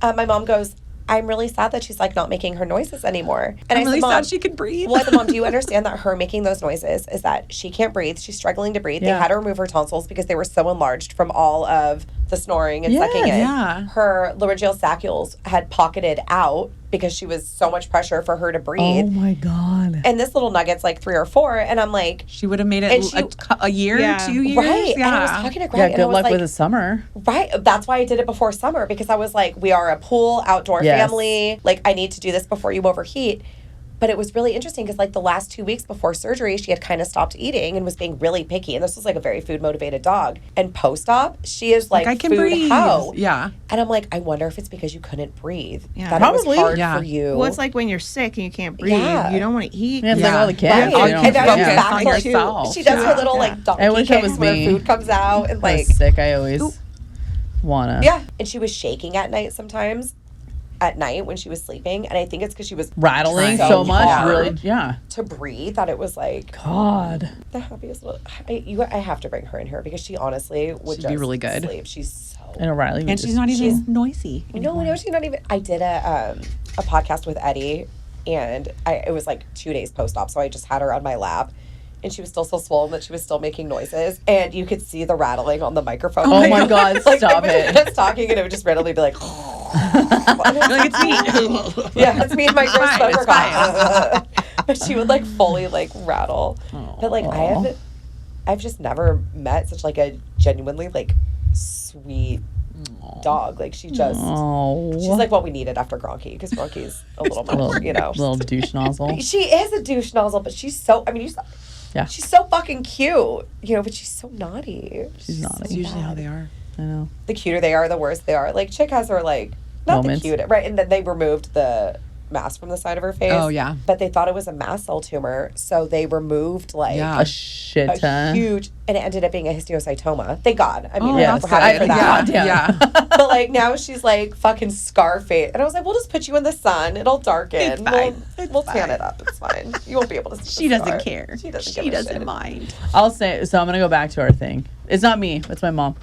My mom goes, I'm really sad that she's like not making her noises anymore. And I'm really said, Mom, sad she could breathe. well, I said, Mom, do you understand that her making those noises is that she can't breathe? She's struggling to breathe. They Yeah. had to remove her tonsils because they were so enlarged from all of the snoring and sucking in. yeah. Her laryngeal saccules had pocketed out because she was so much pressure for her to breathe. Oh my God. And this little nugget's like 3 or 4, and I'm like, She would have made And it she- a year, Yeah. 2 years. right. Yeah. And I was talking to Greg, Yeah, and I good was luck like, with the summer. right. That's why I did it before summer, because I was like, we are a pool outdoor Yes. family. Like, I need to do this before you overheat. But it was really interesting because, like, the last 2 weeks before surgery, she had kind of stopped eating and was being really picky. And this was like a very food motivated dog. And post op, she is like, I can food breathe. hoe. Yeah. And I'm like, I wonder if it's because you couldn't breathe. Yeah. That Probably. it was hard Yeah. for you. well, it's like when you're sick and you can't breathe, Yeah. you don't want to eat. Yeah, it's like Yeah. all the kids. Right. you All know. you And now focus she's back on to yourself. she does her Yeah. little Yeah. like donkey I wish that kicks was where me. food comes out and I like was sick. I always wanna. yeah. And she was shaking at night sometimes. At night when she was sleeping, and I think it's because she was Rattling trying so much. hard Really. Yeah. to breathe that it was like God. the happiest little. I have to bring her in here because she honestly would She'd just be really good. sleep. She's so. And O'Reilly. And she's not even noisy. No, she's not even. I did a podcast with Eddie, and it was like 2 days post op, so I just had her on my lap. And she was still so swollen that she was still making noises. And you could see the rattling on the microphone. Oh my God, like, stop I it. was just talking and it would just randomly be like, Like, it's me. yeah, it's me and my gross fine, it's smoker. But she would like fully like rattle. But like I've just never met such like a genuinely like sweet dog. Like she just Oh. she's like what we needed after Gronky, because Gronky's a little much, you know. Little douche nozzle. She is a douche nozzle, but she's so. I mean, Yeah. she's so fucking cute, you know. But she's so naughty. She's naughty. That's usually how they are. I know. The cuter they are, the worse they are. Like Chick has her like not Moments. the cute, right? And then they removed the mass from the side of her face. Oh, yeah. But they thought it was a mast cell tumor, so they removed like Yeah. A shit a ton. huge, and it ended up being a histiocytoma. Thank God. I mean, Oh, we're yes, happy for that. God, yeah. But like now she's like fucking Scarface, and I was like, we'll just put you in the sun. It'll darken. It's fine. We'll tan it up. It's fine. You won't be able to see. She the doesn't scar. care. She doesn't. She give a doesn't shit. mind. I'll say so. I'm gonna go back to our thing. It's not me. It's my mom.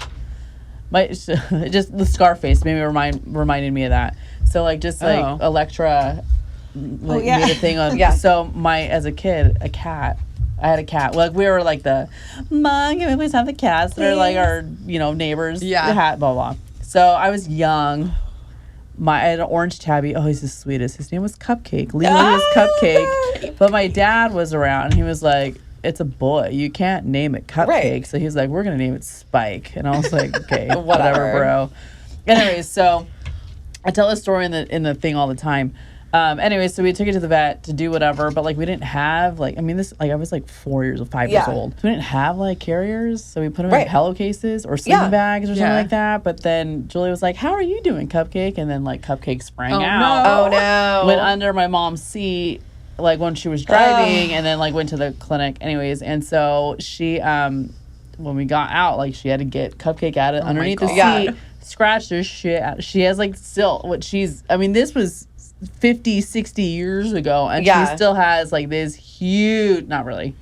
Just the Scarface maybe reminded me of that. So like just like Oh. Electra, like yeah. made a thing on. Yeah. So as a kid, I had a cat. Like we were like the mom, can we please have the cats that are like our neighbors. Yeah. Hat blah blah. So I was young. I had an orange tabby. Oh, he's the sweetest. His name was Cupcake. Lily was Cupcake. But my dad was around. And he was like, it's a boy. You can't name it Cupcake. Right. So he was like, we're going to name it Spike. And I was like, okay, Whatever. whatever, bro. Anyways, so I tell this story in the thing all the time. Anyway, so we took it to the vet to do whatever, but like we didn't have I was like 5 years Yeah. old. So we didn't have like carriers, so we put them Right. in pillowcases or sleeping Yeah. bags or something Yeah. like that. But then Julie was like, "How are you doing, Cupcake?" And then like Cupcake sprang Oh, out, Oh no. went under my mom's seat, like when she was driving, and then like went to the clinic. Anyways, and so she when we got out, like she had to get Cupcake out of underneath the God. seat, scratched her shit out. She has like still this was 50, 60 years ago, and Yeah. she still has like this huge, not really,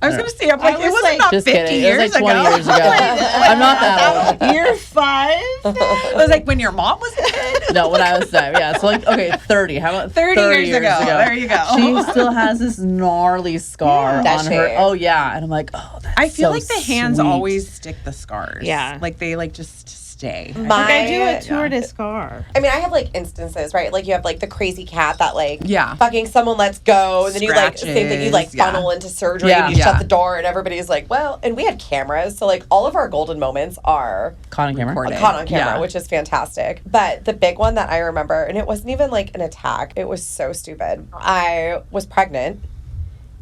I was going to say, I'm like, I it was wasn't like- about Just 50 kidding. years It was like 20 ago. years ago. I'm not that old. Year 5. It was like when your mom was a kid. No, when I was 5. Yeah, so like, okay, 30. How about 30 years ago. There you go. She still has this gnarly scar Does on her. she? Oh, yeah. And I'm like, oh, that's I feel so like the hands sweet. always stick the scars. Yeah. Like they like just stay. My- Like I do a tour de scar. I mean, I have like instances, right? Like you have like the crazy cat that like Yeah. fucking someone lets go, and then you like same thing. You like Scratches, yeah. funnel into surgery, Yeah. and you Yeah. shut the door, and everybody's like, well. And we had cameras, so like all of our golden moments are Caught on camera. Recorded. caught on camera, Yeah. which is fantastic. But the big one that I remember, and it wasn't even like an attack. It was so stupid. I was pregnant,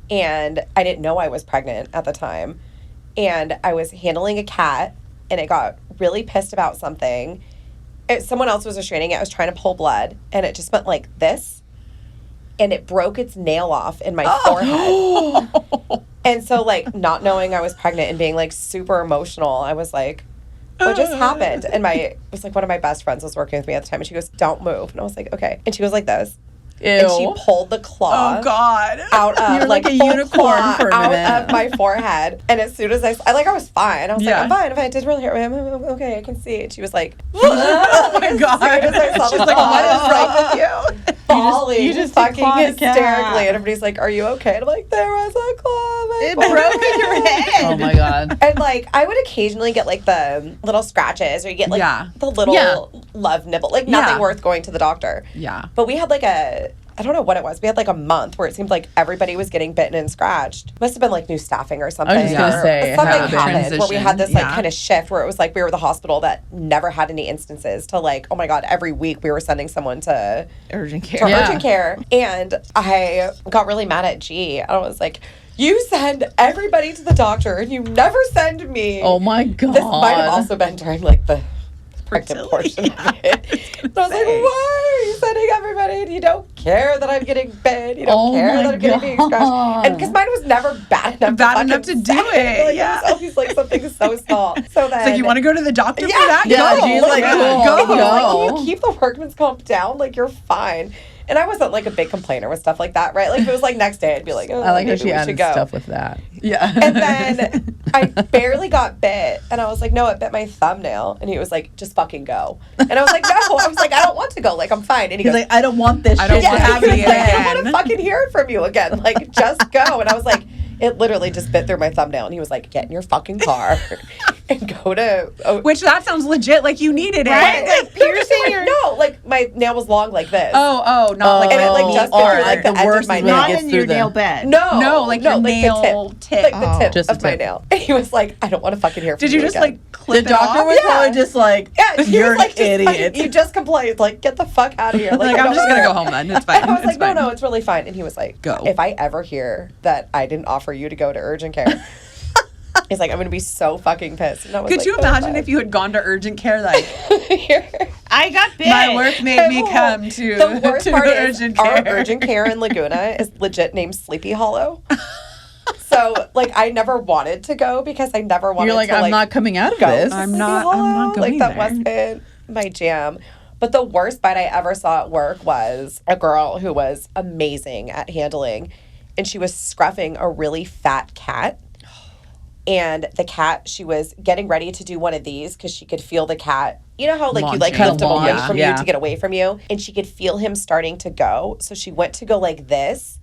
and I didn't know I was pregnant at the time, and I was handling a cat, and it got really pissed about something. Someone else was restraining it. I was trying to pull blood, and it just went like this, and it broke its nail off in my forehead. And so, like, not knowing I was pregnant and being like super emotional, I was like, what just happened? And it was like one of my best friends was working with me at the time, and she goes, don't move. And I was like, okay. And she was like this. Ew. And she pulled the claw Oh God. out of You're like a full unicorn claw for a out minute. of my forehead. And as soon as I was fine. I was Yeah. like, I'm fine. If it didn't really hurt me, I'm okay. I can see. And she was like, Oh my God. as soon as I saw She's the like, claw, what is I wrong was with you? Bawling, you just fucking clawed a cat. hysterically. And everybody's like, are you okay? And I'm like, there was a claw in my It forehead. broke in your head. Oh, my God. And like I would occasionally get like the little scratches, or you get like Yeah. the little Yeah. love nibble, like nothing Yeah. worth going to the doctor. Yeah. But we had like I don't know what it was. We had like a month where it seemed like everybody was getting bitten and scratched. Must have been like new staffing or something. I was just gonna or say, something how the happened where we had this like transition, kind of shift where it was like we were the hospital that never had any instances to like, oh my God, every week we were sending someone to Urgent care. Yeah. urgent care. And I got really mad at G. I was like, you send everybody to the doctor and you never send me. Oh, my God. This might have also been during like the pregnant portion of it. And I was like, why are you sending everybody and you don't care that I'm getting bit? You don't Oh care my that I'm getting being scratched. God. And because mine was never bad enough Bad to enough to fucking do say it, Like, yeah. it was always like something so small. So then It's like, you want to go to the doctor for Yeah. that? Yeah, Go. G's like, cool. Go. He was like, Go. can you keep the workman's comp down? Like, you're fine. And I wasn't like a big complainer with stuff like that, right? Like if it was like next day, I'd be like, oh, I like how maybe she we added should go. stuff with that. Yeah. And then I barely got bit, and I was like, no, it bit my thumbnail. And he was like, just fucking go. And I was like, no. I was like, I don't want to go. Like, I'm fine. And he He's goes, like, I don't want this I don't shit want to to happen have it I don't want to again. fucking hear it from you again. Like, just go. And I was like, it literally just bit through my thumbnail. And he was like, get in your fucking car and go to. Which that sounds legit. Like you needed it. Right? Like piercing your No, like my nail was long like this. Oh, not like And it, like, just bit or through, like, the edge of worst my is when it not gets in through your the- nail bed. No, like your nail the tip. Like the tip Just the of my tip. nail. And he was like, I don't want to fucking hear from Did you you just again. like clip The doctor it off? was probably just like, Yeah, he you're was like, an just idiot. fucking- you just complained. Like, get the fuck out of here. Like, I I'm don't just gonna care. go home then. It's fine. And I was It's like, fine. no, it's really fine. And he was like, Go. If I ever hear that I didn't offer you to go to urgent care, he's like, I'm going to be so fucking pissed. And I was Could like, you "Oh, imagine fine." if you had gone to urgent care like Here. I got bit. my work made me come to The worst to part is urgent our care? urgent care in Laguna is legit named Sleepy Hollow. So, like, I never wanted to go because I never wanted You're like, to, I'm not coming out of go this. to I'm Sleepy not Hollow. going Like, that there. wasn't my jam. But the worst bite I ever saw at work was a girl who was amazing at handling, and she was scruffing a really fat cat. And the cat, she was getting ready to do one of these because she could feel the cat. You know how like you like Launching. lift him away Launch, from yeah. you to get away from you? And she could feel him starting to go. So she went to go like this,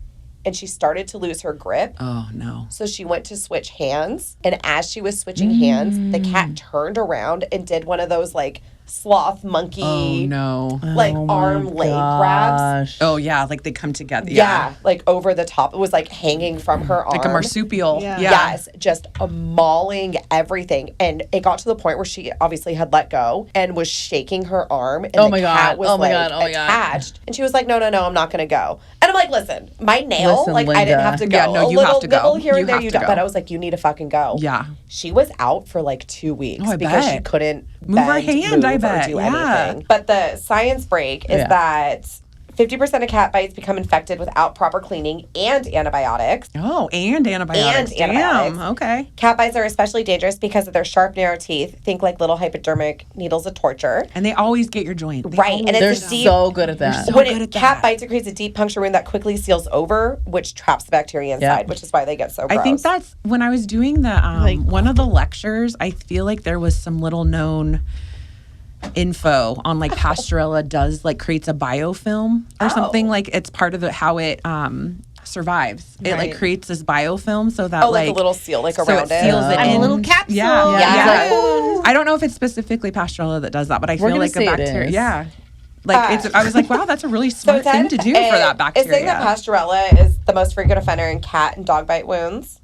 and she started to lose her grip. Oh no. So she went to switch hands. And as she was switching hands, the cat turned around and did one of those like sloth monkey Oh no. like Oh my arm leg grabs. gosh. Oh yeah, like they come together. Yeah, like over the top. It was like hanging from her arm. Like a marsupial. Yeah. Yes, just mauling everything. And it got to the point where she obviously had let go and was shaking her arm. And Oh the my cat God. was Oh my like God. Oh my God. attached. And she was like, no, I'm not going to go. And I'm like, listen, my nail, Listen, like I didn't Linda. have to go. Yeah, no, a you little have to go. nibble here You and there, have you to don't. go. But I was like, you need to fucking go. Yeah. She was out for like 2 weeks Oh, I because she bet. couldn't Move her bend, hand, I move, or bet. do Yeah. anything. But the science break is Yeah. that 50% of cat bites become infected without proper cleaning and antibiotics. Oh, and antibiotics. And antibiotics. Damn, okay. Cat bites are especially dangerous because of their sharp, narrow teeth. Think like little hypodermic needles of torture. And they always get your joint. Right. And They're it's a deep, so good at that. so when good at cat that. bites, it creates a deep puncture wound that quickly seals over, which traps the bacteria inside, which is why they get so gross. I think that's when I was doing the one of the lectures, I feel like there was some little known info on like Pastorella does like creates a biofilm or something, like it's part of how it survives. It like creates this biofilm so that like a little seal like around it. Seals it I'm in. a little capsule. Yeah. I don't know if it's specifically Pastorella that does that, but I feel gonna like a say it bacteria. is. Yeah. Like I was like, wow, that's a really smart thing to do for that bacteria. It's saying that Pastorella is the most frequent offender in cat and dog bite wounds.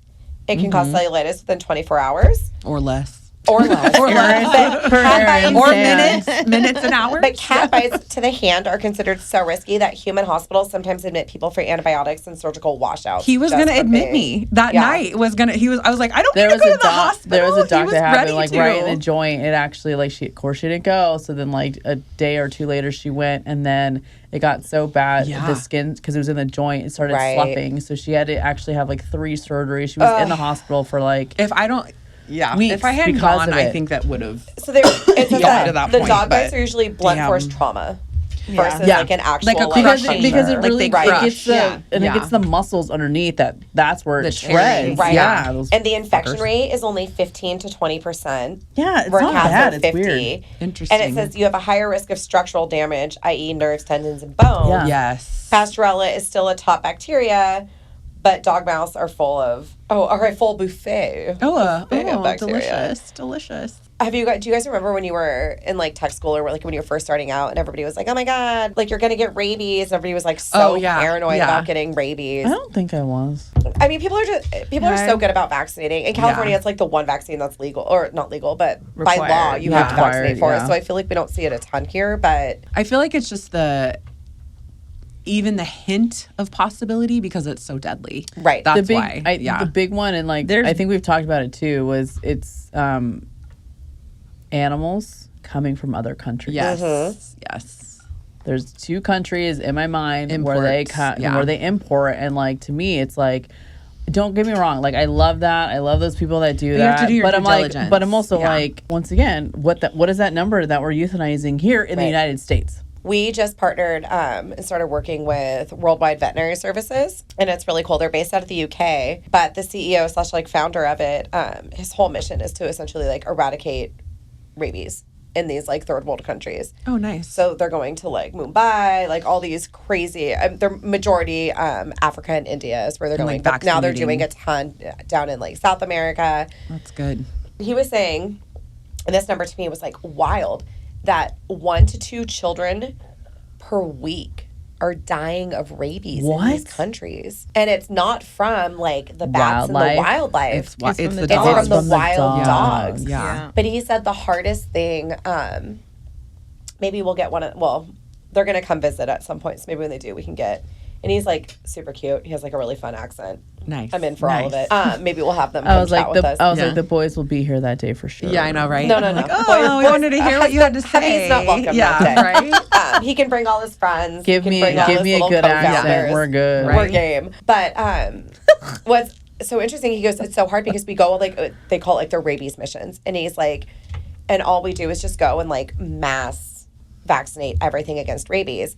It can cause cellulitis within 24 hours. or less. Or less. Or Minutes and hours. But cat bites to the hand are considered so risky that human hospitals sometimes admit people for antibiotics and surgical washouts. He was going to admit me that night. I was like, I don't need to go to the hospital. There was a doc that happened ready like to. right in the joint. It actually like of course she didn't go. So then like a day or two later she went, and then it got so bad the skin because it was in the joint. It started sloughing. So she had to actually have like 3 surgeries. She was in the hospital for like if I don't. Yeah, weeks if I hadn't because gone, of I it. think that would have. So there, it says Yeah, to that the point, dog bites but are usually blunt force trauma versus like an actual Like a crushing. because it Like really they it crush. gets the it gets the muscles underneath that's where it shreds. Right. Yeah, those And the infection fuckers. rate is only 15 to 20%. Yeah, it's where not cats bad. are It's 50. weird. Interesting. And it says you have a higher risk of structural damage, i.e. nerves, tendons, and bones. Yeah. Yes. Pastorella is still a top bacteria, but dog mouths are full buffet. Buffet of bacteria. delicious. Do you guys remember when you were in like tech school or like when you were first starting out and everybody was like, oh my God, like you're going to get rabies. Everybody was like so paranoid about getting rabies. I don't think I was. I mean, people are so good about vaccinating. In California, it's like the one vaccine that's legal, or not legal, but by law, you have to vaccinate for it. So I feel like we don't see it a ton here, but I feel like it's just even the hint of possibility because it's so deadly. Right. That's the big, why. The big one, and like I think we've talked about it too, was it's animals coming from other countries. Yes. Yes. There's 2 countries in my mind Imports, where they import, and like to me, it's like, don't get me wrong, like I love that, I love those people that do that. You have to do your due I'm like, diligence. but I'm also like, once again, what is that number that we're euthanizing here in the United States? we just partnered and started working with Worldwide Veterinary Services, and it's really cool. They're based out of the UK, but the CEO / like founder of it, his whole mission is to essentially like eradicate rabies in these like third world countries. Oh, nice. So they're going to like Mumbai, like all these crazy. They're majority Africa and India is where they're going. Like but now they're vaccinating. doing a ton down in like South America. That's good. He was saying, and this number to me was like wild, that 1 to 2 children per week are dying of rabies in these countries, and it's not from like the bats and the wildlife. It's from the the dogs. It's from the From the wild dogs. dogs. Yeah. But he said the hardest thing, maybe we'll get they're going to come visit at some point. So maybe when they do, we can get, and he's like super cute. He has like a really fun accent. Nice. I'm in for all of it. Maybe we'll have them I was chat like, with us. like, the boys will be here that day for sure. Yeah, I know, right? No. Like, oh, I wanted to hear what you had to say. He's not welcome Yeah, that day. right? He can bring all his friends. Give he can me bring all his a little good accent. co-founders. We're good. We're game. But what's so interesting, he goes, it's so hard because we go like, they call it like their rabies missions. And he's like, and all we do is just go and like mass vaccinate everything against rabies.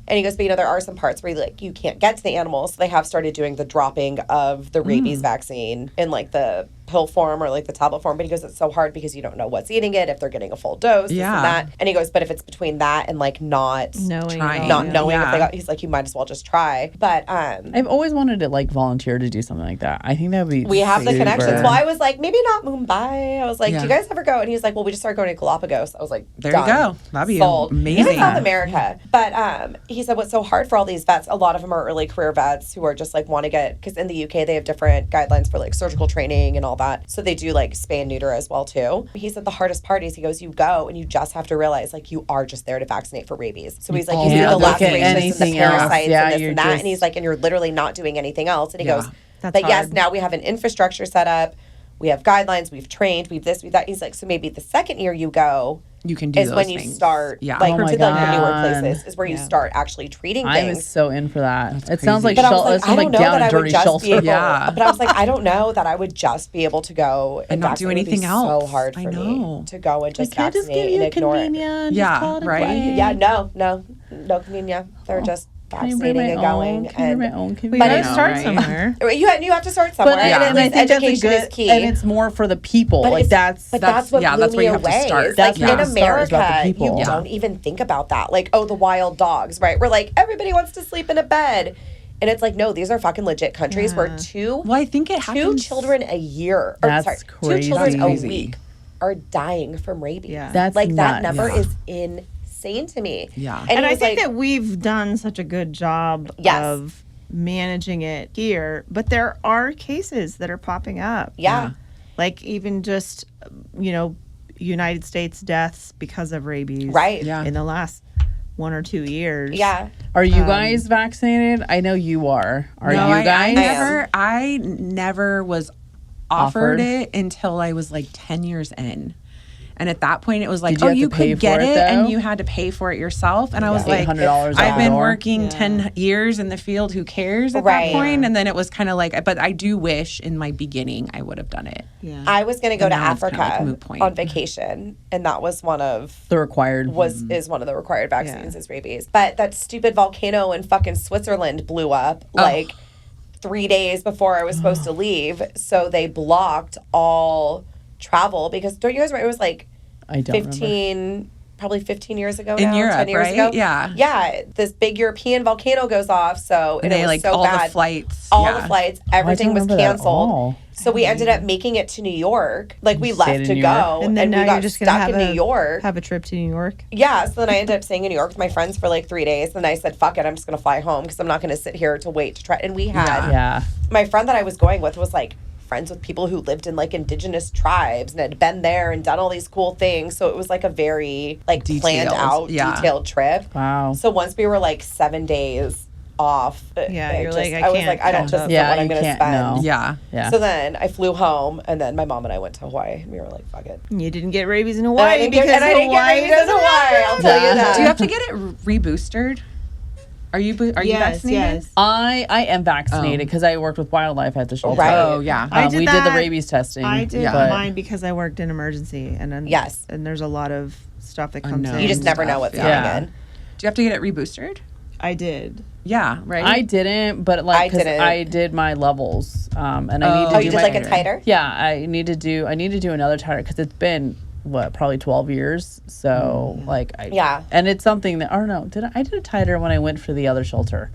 And he goes, but there are some parts where like you can't get to the animals. So they have started doing the dropping of the rabies vaccine in like the pill form or like the tablet form. But he goes, it's so hard because you don't know what's eating it, if they're getting a full dose, this and that. And he goes, but if it's between that and like not knowing if they got, he's like, you might as well just try. But I've always wanted to like volunteer to do something like that. I think that would be. we have the super. connections. Well, I was like, maybe not Mumbai. I was like, do you guys ever go? And he's like, well, we just started going to Galapagos. I was like, There done. you go. That'd be Sold. amazing. Even South America. But he said what's so hard for all these vets, a lot of them are early career vets who are just like want to get, because in the UK they have different guidelines for like surgical training and all that. So they do like spay and neuter as well too. He said the hardest part is, he goes, you go and you just have to realize like you are just there to vaccinate for rabies. So he's like, you see the lacerations and the parasites and this and that. And he's like, and you're literally not doing anything else. And he goes, but yes, now we have an infrastructure set up. we have guidelines, we've trained, we've this, we've that. He's like, so maybe the second year you go You can do is those when you things. start, Yeah. like, Oh my to like the newer God. places is where you start actually treating I things. was so in for that. It crazy. sounds like But I was shelter. like, It I sounds don't like know down that a I would dirty just shelter. be able. Yeah. But I was like, I don't know that I would just be able to go and not do vaccinate. It would be anything else. So hard for I know. me to go and just Can't just give vaccinate you and a ignore it. convenient. Yeah, just call it a right? day. Yeah, no convenient. They're just Can you bring vaccinating my and going. own? Can you bring my own We convenient? gotta know, start right? somewhere. You have to start somewhere. But and and I think that's a education good, is key. and it's more for the people. But like it's- But that's what yeah, blew that's where me you have to away. start. It's That's like where in you have to start, is about the America, people. you Yeah. don't even think about that. Like, oh, the wild dogs, right? We're like, everybody wants to sleep in a bed. And it's like, no, these are fucking legit countries where Well, I think it two happens. children a year, That's two crazy. children That's a crazy. week are dying from rabies. Yeah. That's like that nuts. number Yeah. is insane to me. Yeah. And, And it I was think like, that we've done such a good job Yes. of managing it here, but there are cases that are popping up. yeah. Like even just, United States deaths because of rabies. Right. Yeah. In the last 1 or 2 years. Yeah. Are you guys vaccinated? I know you are. Are No, you guys? I never was offered it until I was like 10 years in. And at that point, it was like, Did you have to you pay could get for it, it, though? and you had to pay for it yourself. And I was like, $800 I've been door. working 10 years in the field. Who cares at Right. that point? And then it was kind of like, but I do wish in my beginning I would have done it. Yeah. I was going to go And to now it's kinda Africa like a moot point. on vacation, and that was one of The required. is one of the required vaccines is rabies. But that stupid volcano in fucking Switzerland blew up like 3 days before I was supposed to leave. So they blocked all travel because don't you guys remember it was like I don't remember. 15 years ago In now, Europe, 10 years right? ago. Yeah. Yeah, this big European volcano goes off, so and they it was like so all bad. the flights. All yeah. the flights, I everything don't was remember that at canceled. all. So we ended up making it to New York. Like we You left stayed to in New go, York? And then we now got you're just gonna stuck have in New York. have a trip to New York. Yeah, so then I ended up staying in New York with my friends for like 3 days. And I said, fuck it, I'm just going to fly home because I'm not going to sit here to wait to try. And we had, Yeah. my friend that I was going with was like friends with people who lived in like indigenous tribes and had been there and done all these cool things. So it was like a very like planned out, yeah. detailed trip. Wow. So once we were like 7 days off, Yeah, it you're just, like, I was can't like, I don't catch just up. know Yeah, what I'm you going to can't spend. know. Yeah. Yeah. So then I flew home, and then my mom and I went to Hawaii. And we were like, fuck it. You didn't get rabies in And I Hawaii didn't because get rabies in Hawaii. I'll tell you Yeah. that. Do you have to get it reboosted? Are you vaccinated? Yes. I am vaccinated because I worked with wildlife at the shelter. Right. Oh yeah. I did we did the that. rabies testing. I did Yeah. but- mine because I worked in emergency, and then Yes. and there's a lot of stuff that comes Unknown in. You just never know stuff, what's yeah. coming in. Do you have to get it reboosted? I did. Yeah. Right. I didn't, but I like, because didn't. I did my levels, and I need to Oh, do you did my like a titer? Yeah, I need to do another titer because it's been probably 12 years. So like, Yeah. and it's something that I don't know. I did a titer when I went for the other shelter.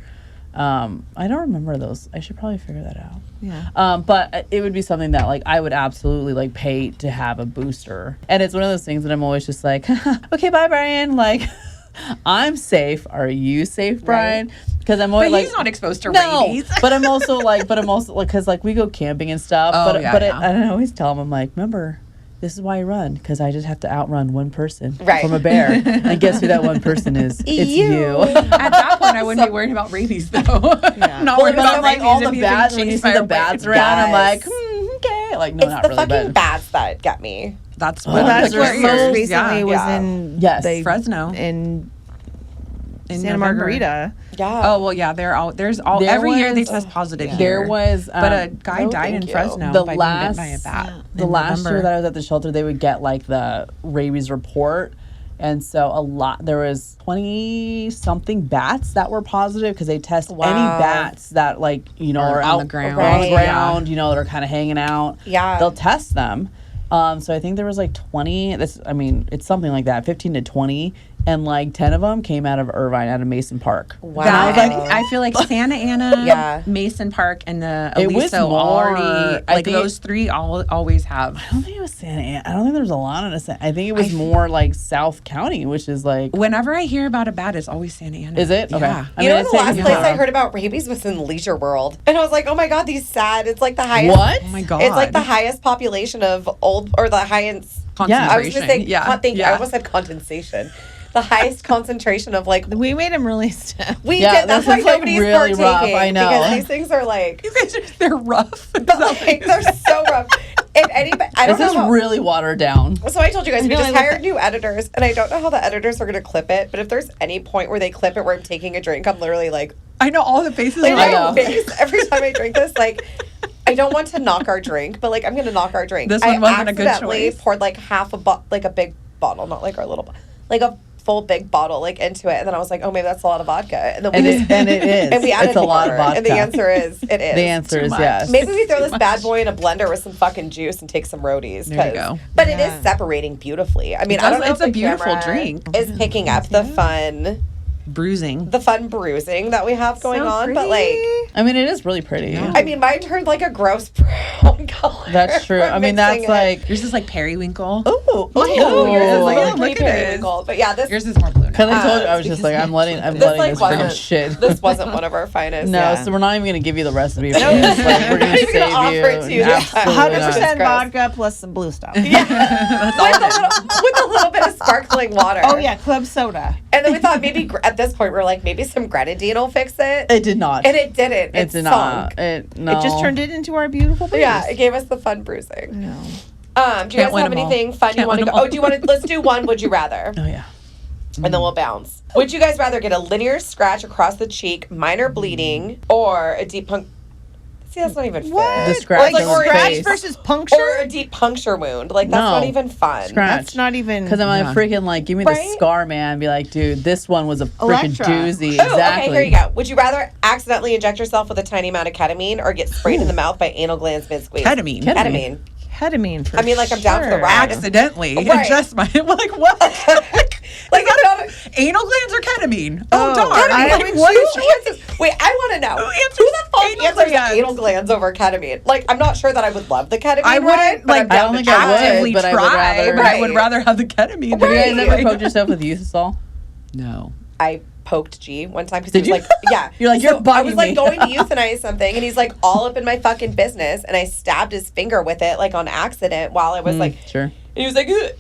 I don't remember those. I should probably figure that out. Yeah. But it would be something that like I would absolutely like pay to have a booster. And it's one of those things that I'm always just like, okay, bye, Brian. Like, I'm safe. Are you safe, Brian? Because I'm always But like, he's not exposed to no, rabies. but I'm also like, because like we go camping and stuff. Oh, but yeah, but yeah. I don't always tell him, I'm like, remember, this is why I run, because I just have to outrun one person Right. from a bear. And guess who that one person is? It's you. At that point, I wouldn't be worried about rabies, though. Not Well, worried but about I'm like rabies all if the he's being bats, when you chased see by the a bats rabbit. around, I'm Yes. like, okay. Like, no, It's not the really, fucking but bats that get me. That's Well, what That's the what carriers, most recently yeah. was Yeah. in Yes. Fresno. in In Santa November. Margarita. Yeah. Oh well, yeah. There There every year they was- test positive. Yeah. there here. was, but a guy oh, died thank in you. Fresno The by being bitten by a bat. the in last November. year that I was at the shelter, they would get like the rabies report. And so there was 20 something bats that were positive because they test any Wow. bats that like, are on out the ground. on the Right. ground, that are kind of hanging out. Yeah. They'll test them. So I think there was like 20, it's something like that, 15 to 20. And like 10 of them came out of Irvine, out of Mason Park. Wow. That, I feel like Santa Ana, Yeah. Mason Park, and It was Aliso more- already, I like think those three always have. I don't think it was Santa Ana. I don't think there was a lot of Santa. I think it was more like South County, which is like. Whenever I hear about a bat, it's always Santa Ana. Is it? Okay. Yeah. I You mean, know, it's the last taken- place I heard about rabies was in Leisure World. And I was like, oh my God, these sad. It's like the highest. What? Oh my god. It's like the highest population of or the highest. concentration. I was going to say, yeah. thank you. yeah. I almost said condensation. The highest concentration of like. We made him really stiff. We Yeah, did. That's this why is, like, nobody's really rough, partaking. I know. Because these things are like. You guys they're rough. But like, they're so rough. if anybody, I don't This know. is really watered down. So I told you guys, we know, just I like hired new editors, and I don't know how the editors are going to clip it, but if there's any point where they clip it where I'm taking a drink, I'm literally like, I know all the faces. like I my know. face every time I drink this, like, I don't want to knock our drink, but like I'm going to knock our drink. This one wasn't a good accidentally choice. poured like like a big bottle, not like our little, like a full big bottle like into it, and then I was like, oh, maybe that's a lot of vodka, and then And it is. and we added It's a lot more, of vodka. and the answer is it is. The answer is much. yes. Maybe we throw this much. bad boy in a blender with some fucking juice and take some roadies. There you 'cause- go. But it Yeah. is separating beautifully. I mean, It I don't does- know it's if a the beautiful camera drink. is picking up the fun Bruising. bruising that we have going So on, but like, I mean, it is really pretty. Yeah. I mean, mine turned like a gross brown color. That's true. from I mean, that's mixing it. like. Yours is like periwinkle. Ooh, Oh, yours is like Ooh. a Look at periwinkle. But yeah, this Yours is more blue. Because Now. I told you, I was just like, I'm letting this this like freaking wasn't shit. this wasn't one of our finest. No, Yeah. so we're not even going to give you the recipe for this. Like, we're going to Not even gonna save offer you. it to you. Absolutely 100% gross. vodka plus some blue stuff. Yeah, with a little bit of sparkling water. Oh yeah, club soda. And then we thought maybe at this point we're like maybe some grenadine will fix it. It did not. And it didn't. It did sunk. not. No. It just turned it into our beautiful booze. Yeah, it gave us the fun bruising. No. Do you guys Can't win have 'em all. anything fun you Can't want to win go? 'em all. Oh, do you want to? Let's do one. Would you rather? Oh, yeah. And then we'll bounce. Would you guys rather get a linear scratch across the cheek, minor bleeding, or a deep puncture? See, that's not even fair. What? The scratch Like, on or the scratch face. versus puncture? Or a deep puncture wound. Like that's No. not even fun. Scratch. That's not even. Because I'm like, Yeah. freaking, like, give me the Right? scar, man. Be like, dude, this one was a freaking Electra. doozy. Oh, Exactly. okay, here you go. Would you rather accidentally inject yourself with a tiny amount of ketamine or get sprayed in the mouth by anal glands mid-squeeze? Ketamine. Ketamine. ketamine for I mean, like, I'm down for the sure. ride. Accidentally. Right. Adjust my. Like, what? Like, Anal glands or ketamine? Oh, Oh, darn. I Like, would what? who answers? Wait, I want to know. Who answers Who the fuck anal answers glands? anal glands over ketamine? Like, I'm not sure that I would love the ketamine. I wouldn't, ride, but like, I'm down I don't to think I try would, it. actively but I would try, rather- but I would Right. rather have the ketamine. Have you guys Right. ever poked yourself with Euthasol? No. I poked G one time because he Did was you? like, yeah. You're like, you're I was bugging like me. going to euthanize something, and he's like all up in my fucking business, and I stabbed his finger with it like on accident while I was like, Sure. and he was like, "Ugh."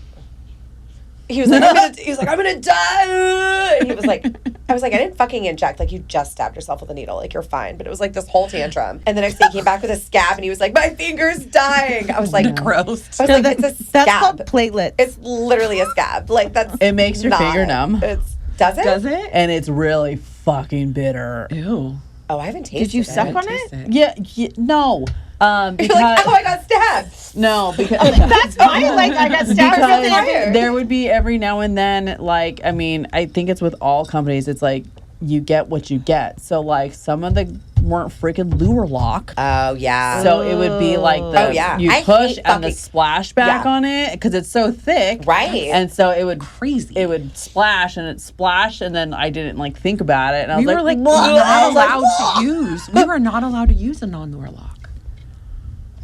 He was like, I'm gonna die. And he was like, I was like, I didn't fucking inject. Like, you just stabbed yourself with a needle. Like, you're fine. But it was like this whole tantrum. And the next day he came back with a scab, and he was like, my finger's dying. I was like, Gross. I was like, it's a That's called scab. platelets. It's literally a scab. Like, that's It makes your not- finger numb. Does it? Does it? And it's really fucking bitter. Ew. Oh, I haven't tasted Did you it. suck on Taste it? Yeah, no. You're Because like, oh, I got stabbed. no, because That's fine. Like I got stabbed or something. fire. there would be every now and then, like, I mean, I think it's with all companies. It's like you get what you get. So like some of the weren't freaking lure lock. Oh, yeah. So it would be like the Oh, yeah. you I push hate and the fucking- splashback Yeah. on it because it's so thick, Right. And so it would Crazy. It would splash and it splashed, and then I didn't like think about it, and I We was were like "Whoa." not I was like, allowed to use. We were not allowed to use a non-lure lock.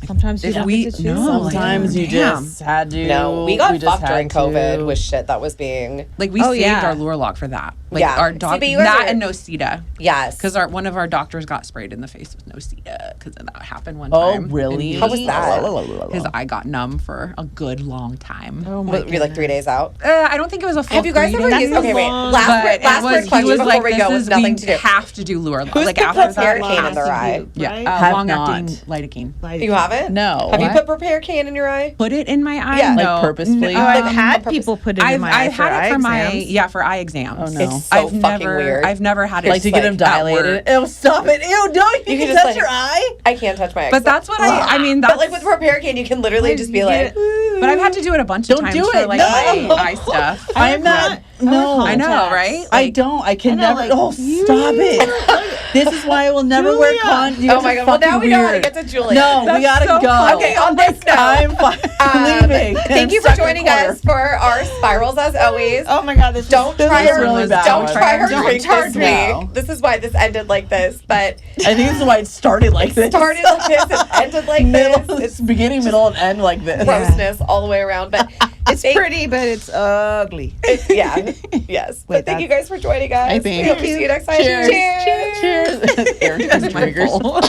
Sometimes you If don't we- get to choose. no, like, Sometimes you damn. just had to. No, we got just fucked had during to. COVID with shit that was being, Like we Oh, saved yeah. our lure lock for that. Like Yeah. our See, dog, but you guys that are- and Nocita. yes. Because one of our doctors got sprayed in the face with Nocita because that happened one Oh, time. really? How was that? Because I got numb for a good long time. Oh my Were you like 3 days out? I don't think it was a full. Have you guys 3 ever days. used? Okay, wait. long. Last But quick it was, question he was before like, we this go with is, nothing we to do. have to do lure lock. Who's Like put after that, Proparocaine in their eye? yeah, Right? Have long-acting not. lidocaine. You haven't? No. Have you What? put Proparocaine in your eye? Put it in my eye. Yeah. Like No. purposefully? Oh, I've Um, had people put it in I've my eye for had eye it for my exams. for eye exams. Oh, no. It's so I've fucking never, weird. I've never had it Like to get them like at dilated. work. Ew, stop it. Ew, don't you You can can just, touch like- your eye? I can't touch my eye. But that's what I mean. That's But like with Proparocaine, you can literally just be like, But I've had to do it a bunch of Don't times do for it. like No. my eye stuff. I am not. No. I know, right? I Like, don't. I can know, never. like, oh, stop it. This is why I will never wear Julia. con. You oh guys my are god. Well, now fucking we know how to weird. get to Julia. No, we That's gotta so go. funny. Okay, on this note, I'm leaving. Thank you for joining us for our spirals as always. Oh my god, this Don't This try is our really bad. don't try our Don't drink try this no. week. This is why this ended like this, but I think this is why it started like this. started like this and ended like middle, this. it's beginning, middle, and end like this. Grossness all the way around, but It's pretty, but it's ugly. yeah, yes. But thank you guys for joining us. I think. We hope to see you next time. Cheers. Cheers. Cheers. Aaron That's my drinkers. fault.